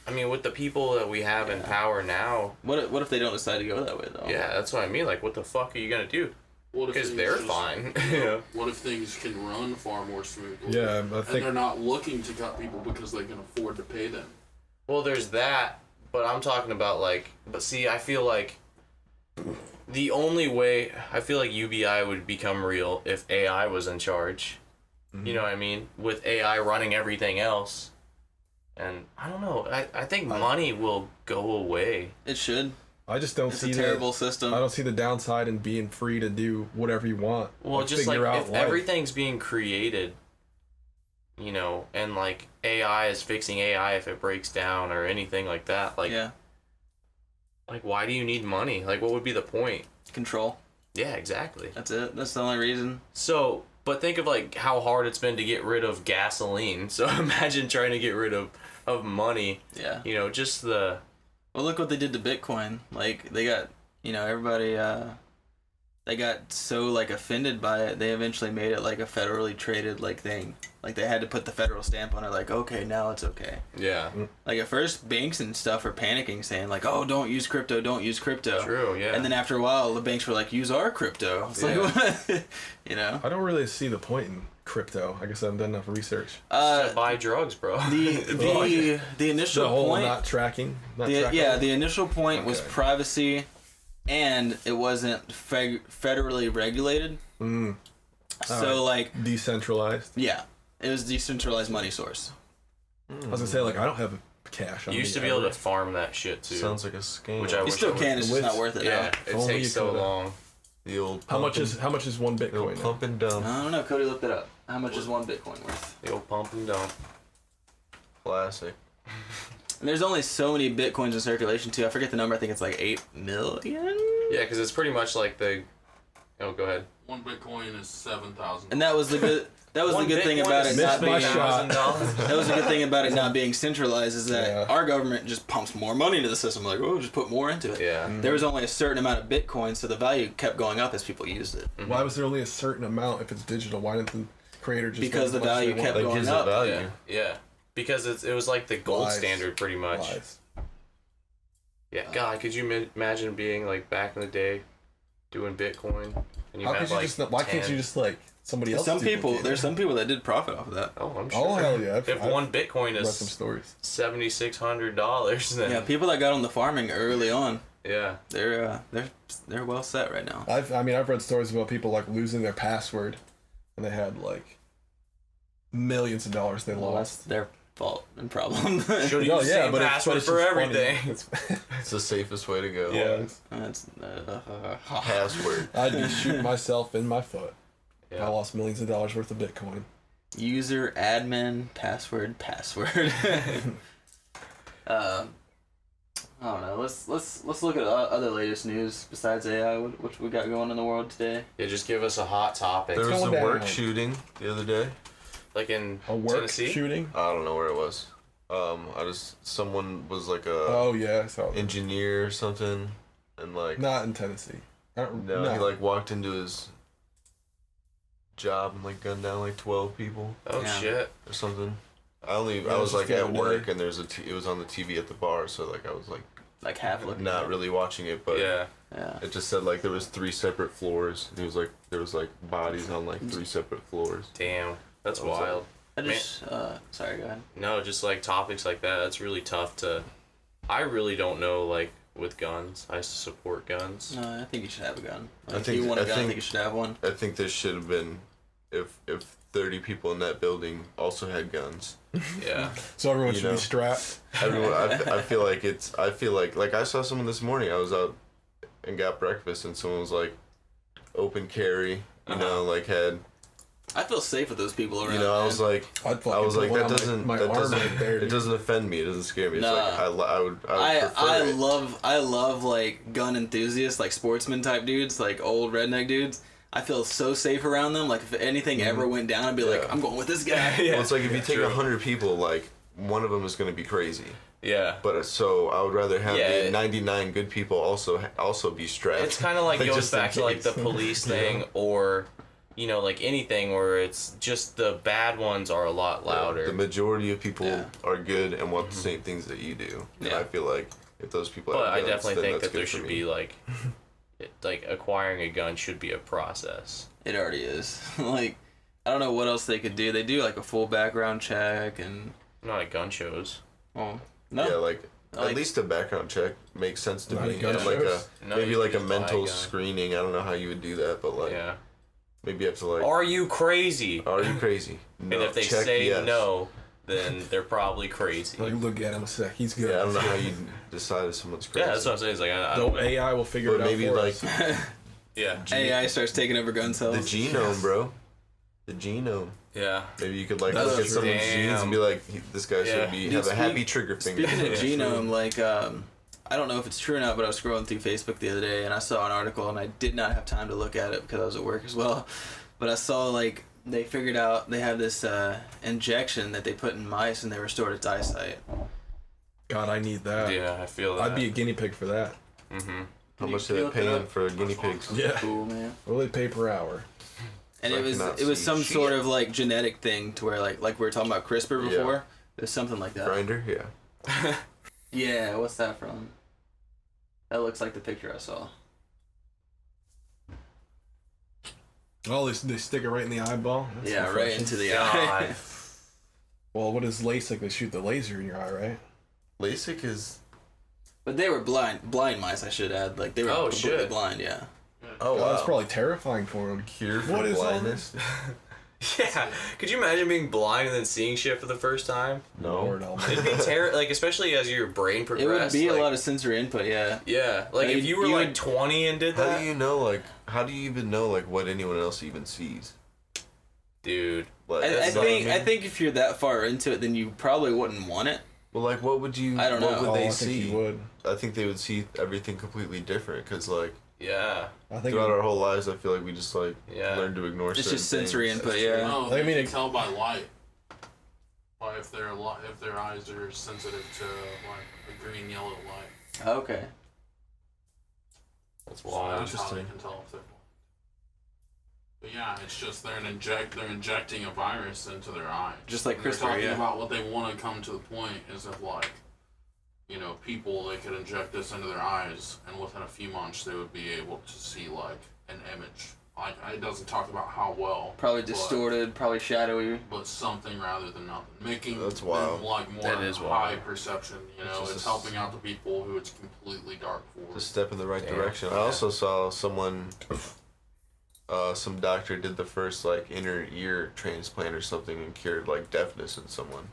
I mean, with the people that we have in power now, What if they don't decide to go that way though? yeah, that's what I mean. Like, what the fuck are you gonna do? What if Because things they're just- fine. You know? What if things can run far more smoothly? Yeah, I And they're think not looking to cut people because they can afford to pay them. Well, there's that, but I'm talking about, like, but see, I feel like the only way, I feel like UBI would become real if AI was in charge. You know what I mean? With AI running everything else. And I don't know, I think money will go away. It should. I just don't It's see a terrible system. I don't see the downside in being free to do whatever you want. Well, just like figure out if life. everything's being created, you know, and like AI is fixing AI if it breaks down or anything like that. Like, Yeah. like why do you need money? Like, what would be the point? Control. Yeah, exactly. That's it. That's the only reason. So, but think of like how hard it's been to get rid of gasoline. So imagine trying to get rid of money. Yeah. You know, just the. Well, look what they did to Bitcoin. Like, they got, you know, everybody, they got so, like, offended by it, they eventually made it, like, a federally traded, like, thing. Like, they had to put the federal stamp on it, like, okay, now it's okay. Yeah. Like, at first, banks and stuff are panicking, saying, like, oh, don't use crypto, don't use crypto. True. Yeah. And then after a while, the banks were like, use our crypto. It's like, what? You know? I don't really see the point in crypto. I guess I haven't done enough research. Just to buy drugs, bro. The initial The whole point... not tracking. the initial point was Okay. privacy, and it wasn't federally regulated. So Alright. like, Decentralized. yeah, it was decentralized money source. I was gonna say, like, I don't have cash on You used me to be able ever. to farm that shit too. Sounds like a scam. Which I You wish still I can, it's just not worth it Yeah, now. it Only takes you so coulda. long. the old How much is one the old Bitcoin? now? pump and dump I don't know, Cody looked it up. How much is one Bitcoin worth? The old pump and dump. classic. And there's only so many Bitcoins in circulation too. I forget the number, I think it's like 8 million? Yeah, because it's pretty much like the. Oh, go ahead. 1 Bitcoin is 7,000. And that was the good... That was the good thing about it Missed not my being... shot. That was the good thing about it not being centralized, is that Yeah. our government just pumps more money into the system. Like, oh, just put more into it. Yeah. There was only a certain amount of Bitcoin, so the value kept going up as people used it. Why was there only a certain amount if it's digital? Why didn't the creator just Because make the as much as value they kept want? That going gives up. it value. Yeah. Yeah. Because it was like the gold Lies. standard, pretty much. Lies. Yeah. God, could you imagine being like back in the day, doing Bitcoin, and you How had could you like just? Why can't 10? you just like somebody else? Some people, duplicate there's it? some people that did profit off of that. Oh, I'm sure. Oh hell yeah! If I've one Bitcoin read some is stories. $7,600, then Yeah, people that got on the farming early on, yeah. they're well set right now. I've read stories about people like losing their password, and they had like millions of dollars they Well, that's lost. their fault and problem. Should use Oh, the yeah, same but password it's for just funny. everything. It's the safest way to go. Yeah. That's Password. I'd be shooting myself in my foot. Yeah. I lost millions of dollars worth of Bitcoin. user admin password. I don't know. Let's look at other latest news besides AI. What we got going in the world today? Yeah, just give us a hot topic. There was going a work down. shooting the other day. Like in A work Tennessee? shooting? I don't know where it was. Someone was like a Oh yeah, I saw that. engineer or something, and like Not in Tennessee. no, he like walked into his job and like gunned down like 12 people Oh Yeah. shit. or something. I That was was like just the at other work day. and it was on the TV at the bar, so like I was like Like half looking. not really watching it, but Yeah. Yeah. it just said like there was 3 separate floors. And it was like there was like bodies on like 3 separate floors. Damn. That's That was wild. I just sorry, go ahead. No, just like topics like that. That's really tough to. I really don't know. Like with guns, I support guns. No, I think you should have a gun. Like, I if think- you want a I gun, I think- think you should have one. I think there should have been if 30 people in that building also had guns. Yeah. So everyone You should know. be strapped. Everyone, I feel like I saw someone this morning. I was out and got breakfast, and someone was like, open carry. You know, like had. I feel safe with those people around. You know, I man. was like, I'd fucking I was put like, one that on doesn't, my that arm doesn't, right there. it doesn't offend me. It doesn't scare me. It's Nah. like I would prefer it. I love like gun enthusiasts, like sportsman type dudes, like old redneck dudes. I feel so safe around them. Like if anything ever went down, I'd be like, Yeah. I'm going with this guy. Well, it's like if you take true. 100 people, like one of them is going to be crazy. Yeah. But so I would rather have Yeah. the 99 good people also be strapped. It's kind of like goes just in back to like the case. police thing, or you know, like anything where it's just the bad ones are a lot louder. The majority of people Yeah. are good and want the same things that you do. And Yeah. I feel like if those people But have I guns, definitely then think that's that there good for should me. be like acquiring a gun should be a process. It already is. Like, I don't know what else they could do. They do like a full background check and Not at gun shows. well, no. Yeah, like Like- at least a background check makes sense to Not me. at gun And like shows? No, maybe you like a can just buy mental gun. screening. I don't know how you would do that, but like Yeah. maybe you have to like. Are you crazy? Are you crazy? No. And if they Check say yes. no, then they're probably crazy. Like, look at him a sec. He's good. Yeah, I don't know how you decide if someone's crazy. Yeah, that's what I'm saying. It's like I The don't know. AI will figure But it out maybe for like us. Yeah. AI starts taking over gun the sales. genome, bro. The genome. Yeah. Maybe you could like That's look at true. someone's genes and be like, this guy should Yeah. have a happy trigger finger. Speaking of genome, like, I don't know if it's true or not, but I was scrolling through Facebook the other day and I saw an article and I did not have time to look at it because I was at work as well. But I saw, like, they figured out they have this injection that they put in mice and they restored its eyesight. God, I need that. Yeah, I feel that. I'd be a guinea pig for that. Mm-hmm. How much you are they look it paying up? for guinea pigs? Yeah. Cool, man. What do they pay per hour? And I it was cannot see some shit. sort of like genetic thing to where like we were talking about CRISPR Yeah. before. It was something like that. Grinder, yeah. Yeah, what's that from? That looks like the picture I saw. Oh, they stick it right in the eyeball? That's Yeah, right refreshing. into the God. eye. Well, what is LASIK? They shoot the laser in your eye, right? LASIK is. But they were blind mice, I should add. Like they were Oh, completely shit. blind, yeah. Oh, That's wow. probably terrifying for them. Cure for What is all blindness? Yeah. Could you imagine being blind and then seeing shit for the first time? No. Lord It'd be like, especially as your brain It progressed. would be like, a lot of sensory input, yeah. Yeah. Like, Like, if you were, you like, would- 20 and did How that. do you know, like, how do you even know, like, what anyone else even sees? Dude. Like, I that's what think mean. I think if you're that far into it, then you probably wouldn't want it. Well, like, what would you. I don't what know. would Oh, they I think see? you would. I think they would see everything completely different because, like, Yeah. I think throughout our whole lives, I feel like we just, like, Yeah. learn to ignore It's certain just sensory things. input, yeah. No, I they mean, can it- tell by light. Like if their eyes are sensitive to like a green yellow light. Okay. That's So wild. that's how they can tell if they're blind. But yeah, it's just they're injecting a virus into their eye. Just like And they're CRISPR, talking yeah. about what they want to come to the point is if like, you know, people they could inject this into their eyes and within a few months they would be able to see like an image. Like it doesn't talk about how well. Probably but- distorted, probably shadowy. But something rather than nothing, making That's them wild. like more That is high wild. perception. You It's know, just it's a helping out the people who it's completely dark It's for. a step in the right Damn. direction. I Yeah. also saw someone, some doctor did the first, like, inner ear transplant or something and cured, like, deafness in someone.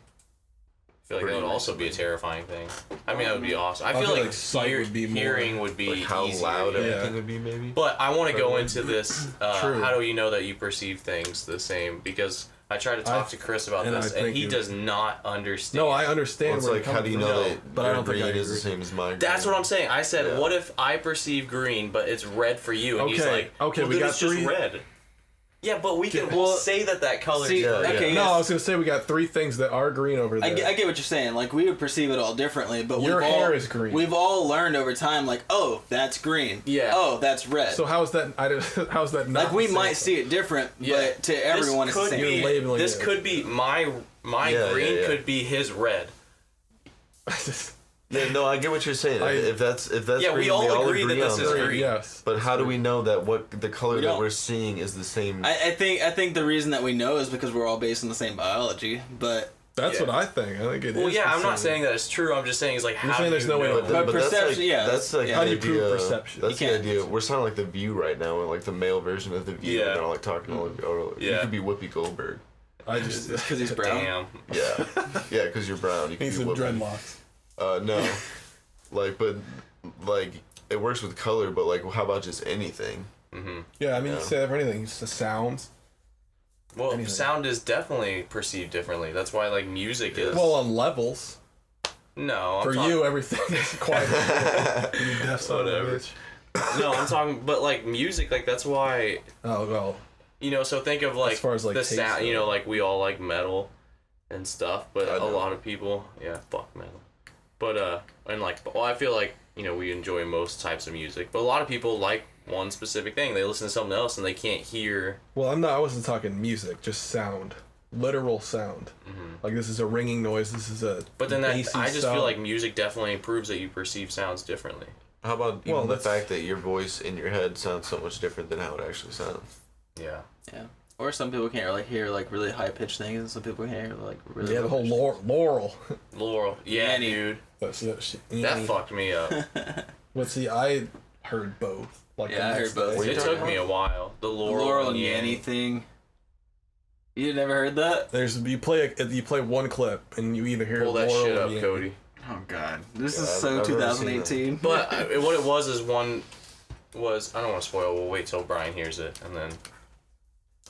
I feel like that would also be a terrifying thing. I mean, that would be awesome. I feel like sight would be more- hearing would be Like, how easier, loud yeah. everything would be, maybe? But I want to go Probably. into this. True. How do you know that you perceive things the same? Because I tried to talk to Chris about and I this, and think he you- does not understand. No, I Well, understand it's where like, you're how do you coming know from, that but I your don't think I green is the agree. same as my green? That's what I'm saying. I said, Yeah. what if I perceive green, but it's red for you? And he's Okay, like, okay, well, we then got it's just three- red. Yeah, but we can Well, say that color. see, is red. okay, No, yes. I was gonna say we got three things that are green over there. I get what you're saying. Like we would perceive it all differently, but Your we've hair all, is green. We've all learned over time, like, oh, that's green. Yeah. Oh, that's red. So how's that? How's that not? like we the same might thing? see it different, Yeah. but to everyone it's the This could same. be- You're labeling This it. could be my Yeah, green. yeah. Could be his red. Yeah, no, I get what you're saying. If that's Yeah, we green, all agree that this on is that. green. Yes. But how do we know that what the color We that don't- we're seeing is the same? I think the reason that we know is because we're all based on the same biology. But That's Yeah. what I think. I think it is. Well, yeah, the I'm not same. saying that it's true. I'm just saying it's like how saying do there's you no way know? to- But that's perception, like, yeah, that's like yeah. How the do you prove idea. perception? That's You the can't. idea. We're sounding like the View right now, and like the male version of the View. Yeah. And they're all like talking all or you Yeah. could be Whoopi Goldberg. I just because he's brown. Damn. Yeah, yeah, because you're brown. You can need be some Whoopi. dreadlocks. No, like, but like it works with color. But like, how about just anything? Yeah, I mean, Yeah. you say that for anything. It's the sounds. Well, Anything. sound is definitely perceived differently. That's why like music is. Well, on levels. no, I'm For talking, you, everything is quite. You deaf son of a Whatever. bitch. no, I'm talking, but like music, like that's why Oh well. you know. So think of like As far as, like, the taste, sound. You though. know, like we all like metal and stuff, but I a know. lot of people, yeah, fuck metal. But and like, well, I feel like you know we enjoy most types of music, but a lot of people like one specific thing. They listen to something else and they can't hear. Well, I wasn't talking music, just sound, literal sound. Like this is a ringing noise. This is a. But then that bassy I just sound. feel like music definitely proves that you perceive sounds differently. How about even Well, the that's- fact that your voice in your head sounds so much different than how it actually sounds? Yeah. Yeah. Or some people can't like hear like really high pitched things, and some people can hear like really. Yeah, the whole low-pitched. Laurel. Laurel. Yeah, Yanny. dude. That's it. That fucked me up. But see, I heard both. Like Yeah, the I next heard both. day. What are you It talking took me a while. The The Laurel, Laurel and and Yanny. Yanny thing. You never heard that? There's you play one clip and you either hear Pull that Laurel shit or up, Yanny. Cody. Oh God, this Yeah, is so I've never seen 2018. But what it was is one was I don't want to spoil. We'll wait till Brian hears it, and then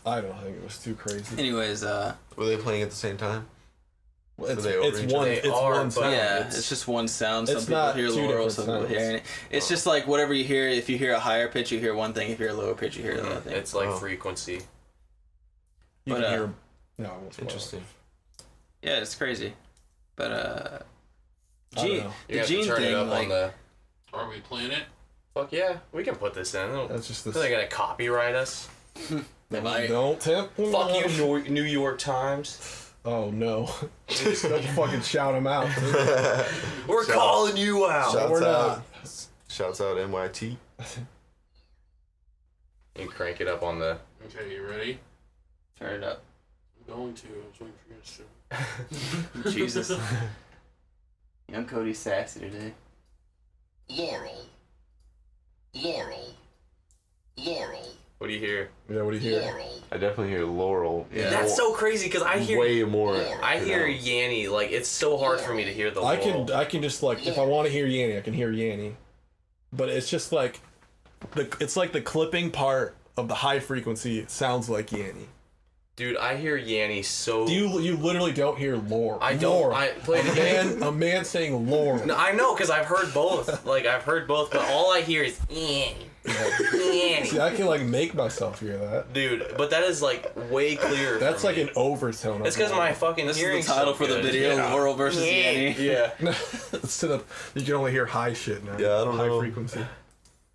I don't think it was too crazy. Anyways, Were they playing at the same time? It's, they over it's each one. other? It's They are, one but sound. yeah, it's just one sound. Some It's people not hear two Laurel, different some people hear sounds. it. It's just like whatever you hear. If you hear a higher pitch, you hear one thing. If you hear a lower pitch, you hear another thing. It's like frequency. You But, can hear. No, I won't spoil it. Interesting. Yeah, it's crazy. But I don't gene, know. You the have to gene turn thing, it up like on the. Are we playing it? Fuck yeah, we can put this in. That's just Are this. they gonna copyright us? they might. Don't tempt me. Fuck you, New York Times. Oh no! Don't fucking shout him out. We're calling you out. No, we're not. Shouts out NYT. You crank it up on the. Okay, you ready? Turn it up. I'm going to. I was waiting for you to show. Jesus. Young Cody's sassy today. Laurel. Laurel. Laurel. What do you hear? Yeah, what do you hear? Laurel. I definitely hear Laurel. Yeah. That's so crazy because I hear. way more. I hear Yanny. Like it's so hard for me to hear the. I Laurel. can just like if I want to hear Yanny, I can hear Yanny, but it's just like it's like the clipping part of the high frequency sounds like Yanny. Dude, I hear Yanny so. You literally don't hear Laurel. I don't. Laurel. I play it again. a man saying Laurel. No, I know because I've heard both. Like I've heard both, but all I hear is Yanny. See, Yanny. I can like make myself hear that. Dude, but that is like way clearer. That's for like me. an overtone. It's because my fucking This hearing. is the title for the video: Laurel versus Yanny. Yeah. Instead of you can only hear high shit now. Yeah, I don't high know. frequency.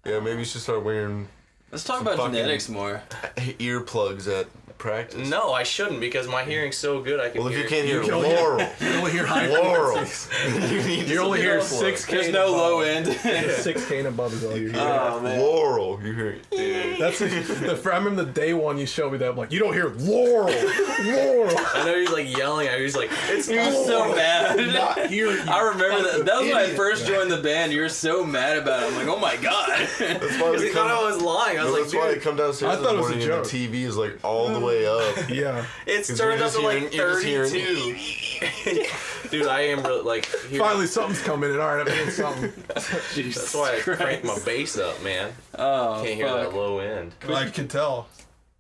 Yeah, maybe you should start wearing Let's talk about Fucking- genetics more. earplugs at practice. No, I shouldn't because my hearing's so good. I can. Well, if hear you can't hear can only hear- Laurel, You only hear high Laurel, frequencies. you need You only some hear earplugs. 6K. There's no low end. 6K and above is all you hear. Oh man. Laurel, you hear it. Dude. That's I remember the day one you showed me that. I'm like, you don't hear Laurel. Laurel. I know he's like yelling. I was like, it's You're so mad. Not hear you. I remember that. That was when I idiot. first joined the band. You were so mad about it. I'm like, oh my god. That's why Because he thought I was lying. I was that's like, why I dude, come downstairs I in thought the it was a morning and the joke. TV is like all the way up. Yeah. it's 'Cause turned you're up to just like hearing- you're just 32. Dude, I am really like. Finally, something's coming in. All right, I'm doing something. That's why I crank my bass up, man. Oh, Can't hear fuck. that low end. I can tell.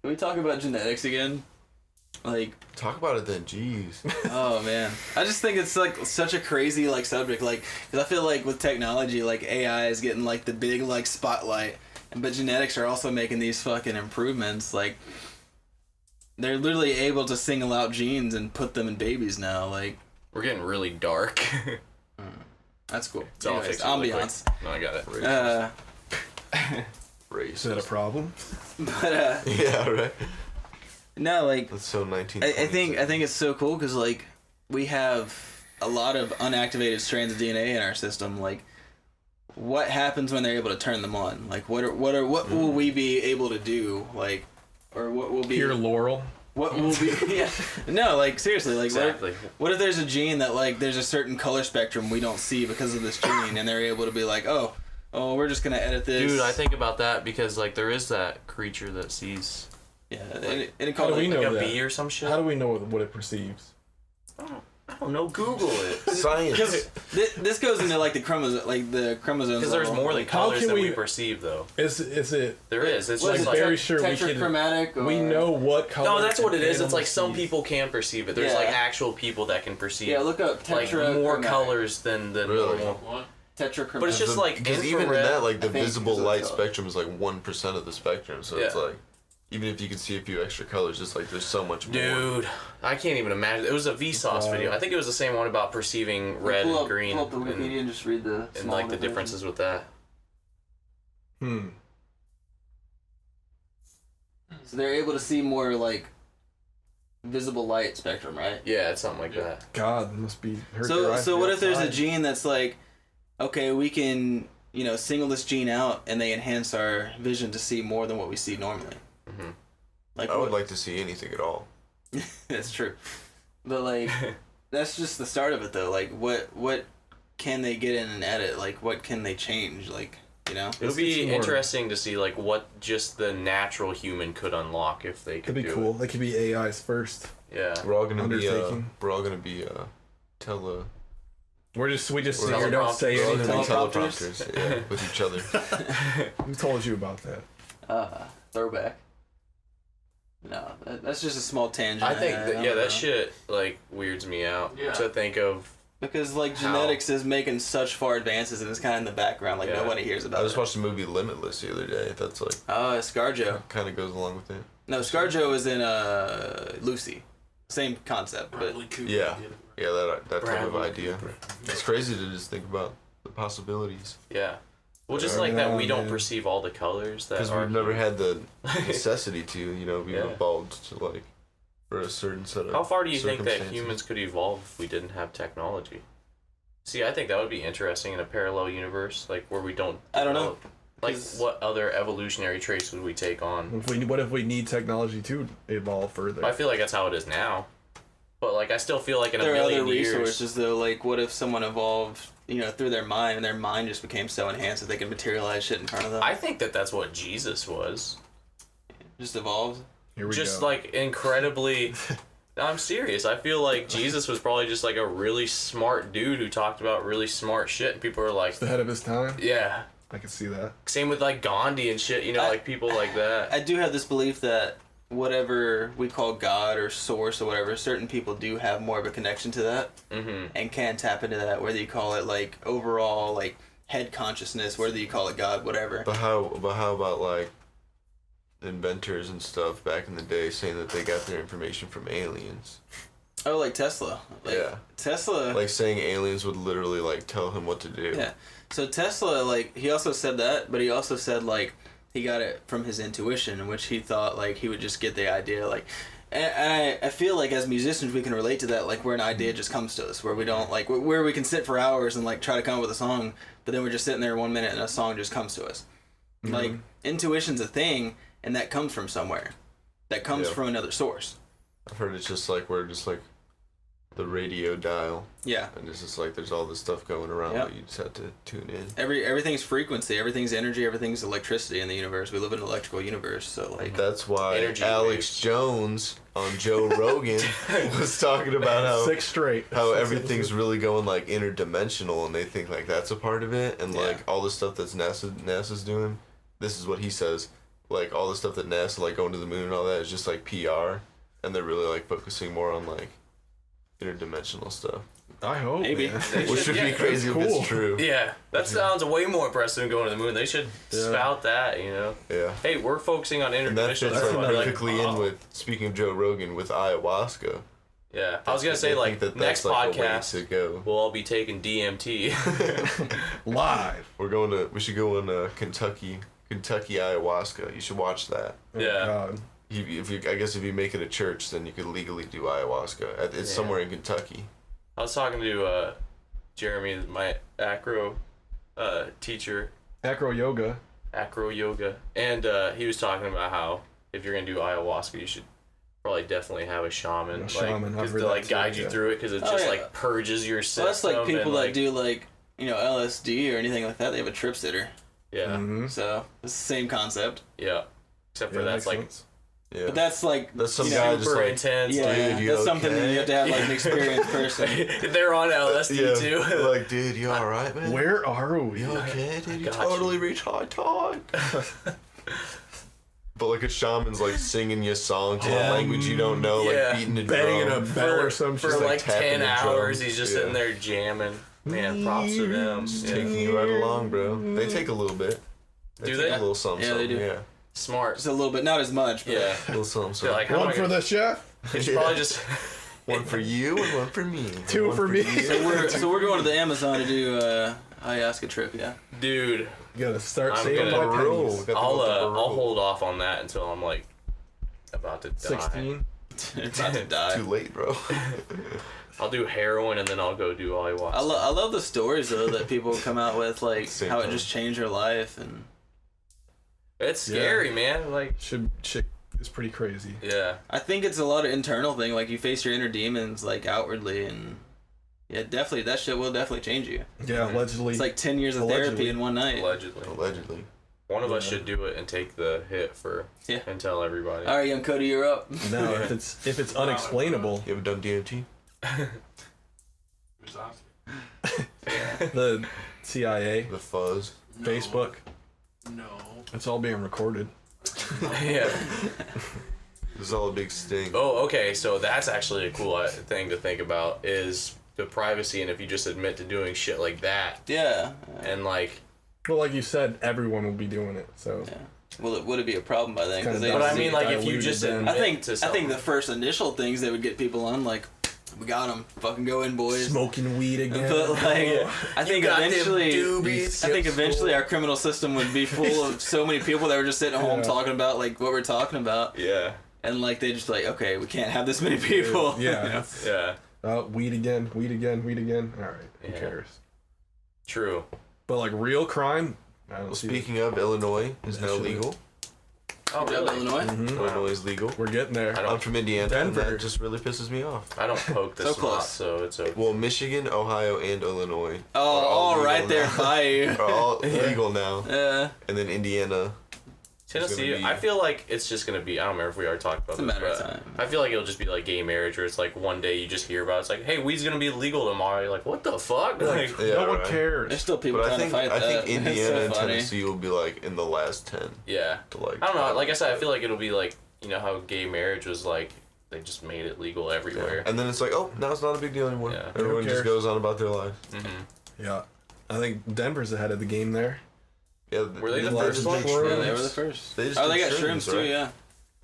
Can we talk about genetics again? Like, Talk about it then, jeez. oh man, I just think it's like such a crazy like subject. Like, cause I feel like with technology, like AI is getting like the big like spotlight, but genetics are also making these fucking improvements. Like, they're literally able to single out genes and put them in babies now. Like, We're getting really dark. that's cool. So I'll Anyways, fix it really quick. ambiance. No, I got it. Is that a problem? But Yeah, right. no, like That's so 19. I think it's so cool because like we have a lot of unactivated strands of DNA in our system. Like, what happens when they're able to turn them on? Like, what will we be able to do? Like, or what will be Hear Laurel. what will be? Yeah, no, like seriously, like Exactly. what if there's a gene that like there's a certain color spectrum we don't see because of this gene, and they're able to be like, oh, we're just gonna edit this. Dude, I think about that because like there is that creature that sees yeah, and it How do we like know a that? bee or some shit. How do we know what it perceives? I don't know. Google it. Science. This goes into like the chromosomes. Because there's more than How colors can than we we- perceive, though. Is it? There is. It's What just is it, like very sure we can- tetrachromatic. Or... We know what color. no, that's what it is. It's like animals some see. people can perceive it. There's Yeah. like actual people that can perceive. Yeah, look up like tetrachromatic. more colors than Really? normal. What? Tetrachromatic. But it's just like because even in infrared, that, like the I think, visible is what light it's called. spectrum is like 1% of the spectrum. So it's Yeah. like, even if you can see a few extra colors, it's like there's so much more. Dude, I can't even imagine. It was a Vsauce Wow. video. I think it was the same one about perceiving red pull and up, green Pull up the Wikipedia and, and just read the and like the version. differences with that. So they're able to see more like visible light spectrum, right? Yeah, it's something like that. God, it must be. hurt So their eyes so what if there's a outside. gene that's like, okay, we can single this gene out and they enhance our vision to see more than what we see normally. Mhm. Like I would what- like to see anything at all. that's true, but like that's just the start of it though. Like what can they get in and edit? Like what can they change? Like It'll Let's get be some more. interesting to see like what just the natural human could unlock if they could That'd be do cool. That could be AI's first. it. Yeah. We're all gonna be. Undertaking. We're all gonna be. We just sit We're here, don't say We're all gonna anything. be teleprompters. Yeah, with each other. Who told you about that? throwback. No, that's just a small tangent. I think don't that know. shit like weirds me out Yeah. to think of. Because like How? genetics is making such far advances and it's kind of in the background, like Yeah. nobody hears I about just it. watched the movie Limitless the other day. That's like Oh, ScarJo. kind of goes along with it. No, ScarJo is in Lucy. Same concept, but Bradley Cooper Yeah. did it. Yeah, that type of Bradley idea. Cooper. It's crazy to just think about the possibilities. Yeah. Well, just Yeah, like that, we don't man. perceive all the colors that Because are. we've never had the necessity to, you know, we've Yeah. evolved to like for a certain set of How far do you think that circumstances. humans could evolve if we didn't have technology? See, I think that would be interesting in a parallel universe, like where we don't. I don't know. develop- Like, 'Cause- what other evolutionary traits would we take on? What if we need technology to evolve further? I feel like that's how it is now. But, like, I still feel like in a there are other million years. resources though. Like, what if someone evolved, through their mind, and their mind just became so enhanced that they could materialize shit in front of them? I think that that's what Jesus was. Just evolved. Here we Just, go. like, incredibly. I'm serious. I feel like Jesus was probably just, like, a really smart dude who talked about really smart shit, and people are like, the head of his time. yeah. I can see that. Same with, like, Gandhi and shit, like, people like that. I do have this belief that whatever we call God or source or whatever, certain people do have more of a connection to that Mm-hmm. and can tap into that, whether you call it like overall like head consciousness, whether you call it God, whatever. But how about like inventors and stuff back in the day saying that they got their information from aliens? Oh, like Tesla. Like, Yeah. Tesla. Like saying aliens would literally like tell him what to do. Yeah. So Tesla, like, he also said that, but he also said, like, he got it from his intuition, in which he thought, like, he would just get the idea, like, and I feel like as musicians we can relate to that, like, where an idea just comes to us, where we don't, like, where we can sit for hours and, like, try to come up with a song, but then we're just sitting there 1 minute and a song just comes to us. Like, intuition's a thing, and that comes from somewhere. That comes Yeah. from another source. I've heard it's just like we're just like the radio dial, Yeah. and it's just like there's all this stuff going around, Yep. but you just have to tune in. Everything's frequency, everything's energy, everything's electricity in the universe. We live in an electrical universe, so, like... That's why Energy Alex waves. Jones on Joe Rogan was talking about how 6 straight. how 6 everything's episodes. really going like interdimensional, and they think like that's a part of it, and Yeah. like all the stuff that's NASA's doing. This is what he says, like all the stuff that NASA, like going to the moon and all that, is just like PR, and they're really like focusing more on like interdimensional stuff, I hope. Maybe. Man. which would be yeah, crazy if that's cool. it's true. Yeah, that sounds way more impressive than going to the moon. They should spout that, Yeah. Hey, we're focusing on And that interdimensional fits stuff. like Like, perfectly in with, speaking of Joe Rogan, with ayahuasca. yeah, I was gonna say, They like, think that next that's, like, a way podcast, to go. we'll all be taking DMT. Live. We should go on Kentucky ayahuasca. You should watch that. Oh, Yeah. God. I guess if you make it a church, then you could legally do ayahuasca. It's Yeah. somewhere in Kentucky. I was talking to Jeremy, my acro teacher, Acro yoga. acro yoga, and he was talking about how if you're gonna do ayahuasca, you should probably definitely have a shaman, A shaman, I've because heard to that like too, guide you yeah. through it, because it Oh, just yeah. like purges your system. Well, that's like people and, that like, do like LSD or anything like that. They have a trip sitter, Yeah, Mhm. so it's the same concept. yeah. Except for Yeah, that's makes like sense. Yeah. But that's like That's some you guy know, just super like, intense. yeah, Dude, you that's something that okay? you have to have like an experienced person. Like, they're on LSD yeah, too. like, dude, you alright, man? Where are we? You okay, dude? You got totally reach high tide. But like a shaman's like singing you a song to a language you don't know, Yeah. like beating a Banging drum. a bell or some for shit. like tapping 10 the hours, drums. he's just Yeah. sitting there jamming. Man, props to them. Just Yeah. taking you right along, bro. They take a little bit. Do take they? A little something. Yeah, they something, do. Yeah, Smart. Just a little bit, not as much. But Yeah. a little something. They're something. like, how am One I for gonna, the chef, they should probably just One for you and one for me. 2 One for me. you. so we're going to the Amazon to do ayahuasca trip. Yeah. dude. You gotta start I'm saving gonna my roll. pennies. Got to I'll go with the I'll roll. hold off on that until I'm like about to die. 16. About to die. Too late, bro. I'll do heroin and then I'll go do ayahuasca. I love the stories though that people come out with, like Same how it time. just changed their life, and It's scary, man. Like, Shit is pretty crazy. yeah. I think it's a lot of internal thing. Like you face your inner demons like outwardly, and yeah, definitely that shit will definitely change you. Yeah, allegedly. It's like 10 years of Allegedly. therapy in one night. Allegedly. Allegedly. One of us should do it and take the hit for Yeah. and tell everybody. All right, young Cody, you're up. no, if it's unexplainable, You ever done DMT? Who's asking? the CIA, The fuzz. No. Facebook, No. it's all being recorded. Yeah. This is all a big sting. Oh, okay. So that's actually a cool thing to think about is the privacy, and if you just admit to doing shit like that, Yeah. and like. Well, like you said, everyone will be doing it. So. Yeah. Well, would it be a problem by then? Kinda they But I just mean, see- like, if you diluted just then. admit I think to something. the first initial things they would get people on, like, we got them, fucking go in, boys. Smoking weed again. But like, I think got them eventually, doobies. I think eventually our criminal system would be full of so many people that were just sitting at home Yeah. talking about like what we're talking about, Yeah. and like they just like, okay, we can't have this many people. Yeah. Yeah. Weed again, weed again, weed again. All right, who Yeah. cares? True. But like real crime, I don't Well, see speaking of, Illinois is now Actually. legal. Oh, Good job, really? Illinois. Mhm. Illinois is legal. We're getting there. I I'm don't. from Indiana, and Denver. that just really pisses me off. I don't poke this So so close. so it's okay. Well, Michigan, Ohio, and Illinois Oh, are all all right legal there now. by you. are all legal now, and then Indiana. Tennessee, gonna be- I feel like it's just gonna be. I don't remember if we already talked about It's a this, matter of but time. I feel like it'll just be like gay marriage, where it's like one day you just hear about it, it's like, hey, weed's gonna be legal tomorrow. You're like, what the fuck? Like, Yeah, no one right. cares. There's still people But trying to fight I that. think Indiana It's so and funny. Tennessee will be like in the last 10 yeah. to like. I don't know. Like I said, I feel like it'll be like, you know how gay marriage was like, they just made it legal everywhere. And then it's like, oh, now it's not a big deal anymore. Yeah. Everyone Who just cares? goes on about their life. Mm-hmm. Yeah, I think Denver's ahead of the game there. Yeah, Were they the Like first one? shrooms. Yeah, they were the first. They just Oh, they did got shrooms, shrooms too. right? Yeah.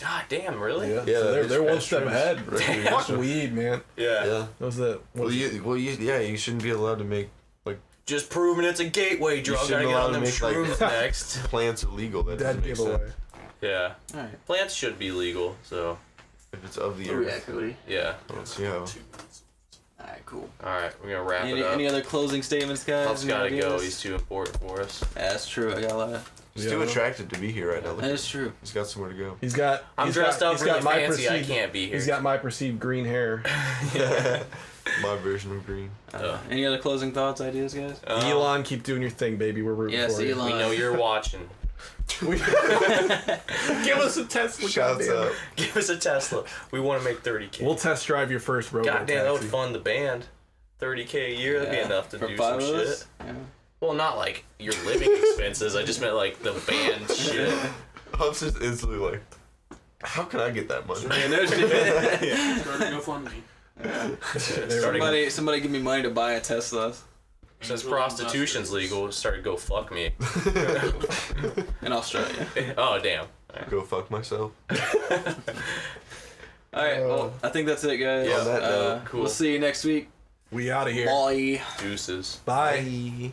God damn, really? Yeah, Yeah, so they they're one just step shrooms. ahead. Recreational. Fuck weed, man. Yeah. Yeah. What was that? Well, you shouldn't be allowed to make Just proving it's a gateway drug. Gotta shouldn't get allow on to them make, like- shrooms next. plants illegal. That Dead doesn't make giveaway. sense. Yeah. All right. Plants should be legal, so If it's of the Oh, yeah, earth, Cody. yeah. I don't see how. 2 minutes. All right, cool. Alright, we're gonna wrap Any, it up. any other closing statements, guys? Huff's Any gotta go. ideas? He's too important for us. Yeah, that's true. I got a lot of. He's Yeah. too attracted to be here right now. Look, That is true. he's got somewhere to go. He's got. I'm he's dressed got, up he's really got my fancy. I perceived- can't be here. He's got my perceived green hair. My version of green. Any other closing thoughts, ideas, guys? Elon, keep doing your thing, baby. We're rooting Yes, for you. Elon. We know you're watching. Give us a Tesla. Shouts goddamn it. out. Give us a Tesla. We want to make 30K. We'll test drive your first Robotaxi. God damn, that would fund the band. 30K a year, that'd be enough to For do 5 some of shit. us? Yeah. Well, not like your living expenses. I just meant like the band shit. I'm just instantly like, how can I get that money? Yeah, no shit. Start a GoFundMe. Somebody give me money to buy a Tesla. Since prostitution's legal, started go fuck me. In Australia. Oh damn. Go fuck myself. Alright, well, I think that's it, guys. Yeah, on that note, cool. We'll see you next week. We out of here. Bye. Deuces. Bye. Bye.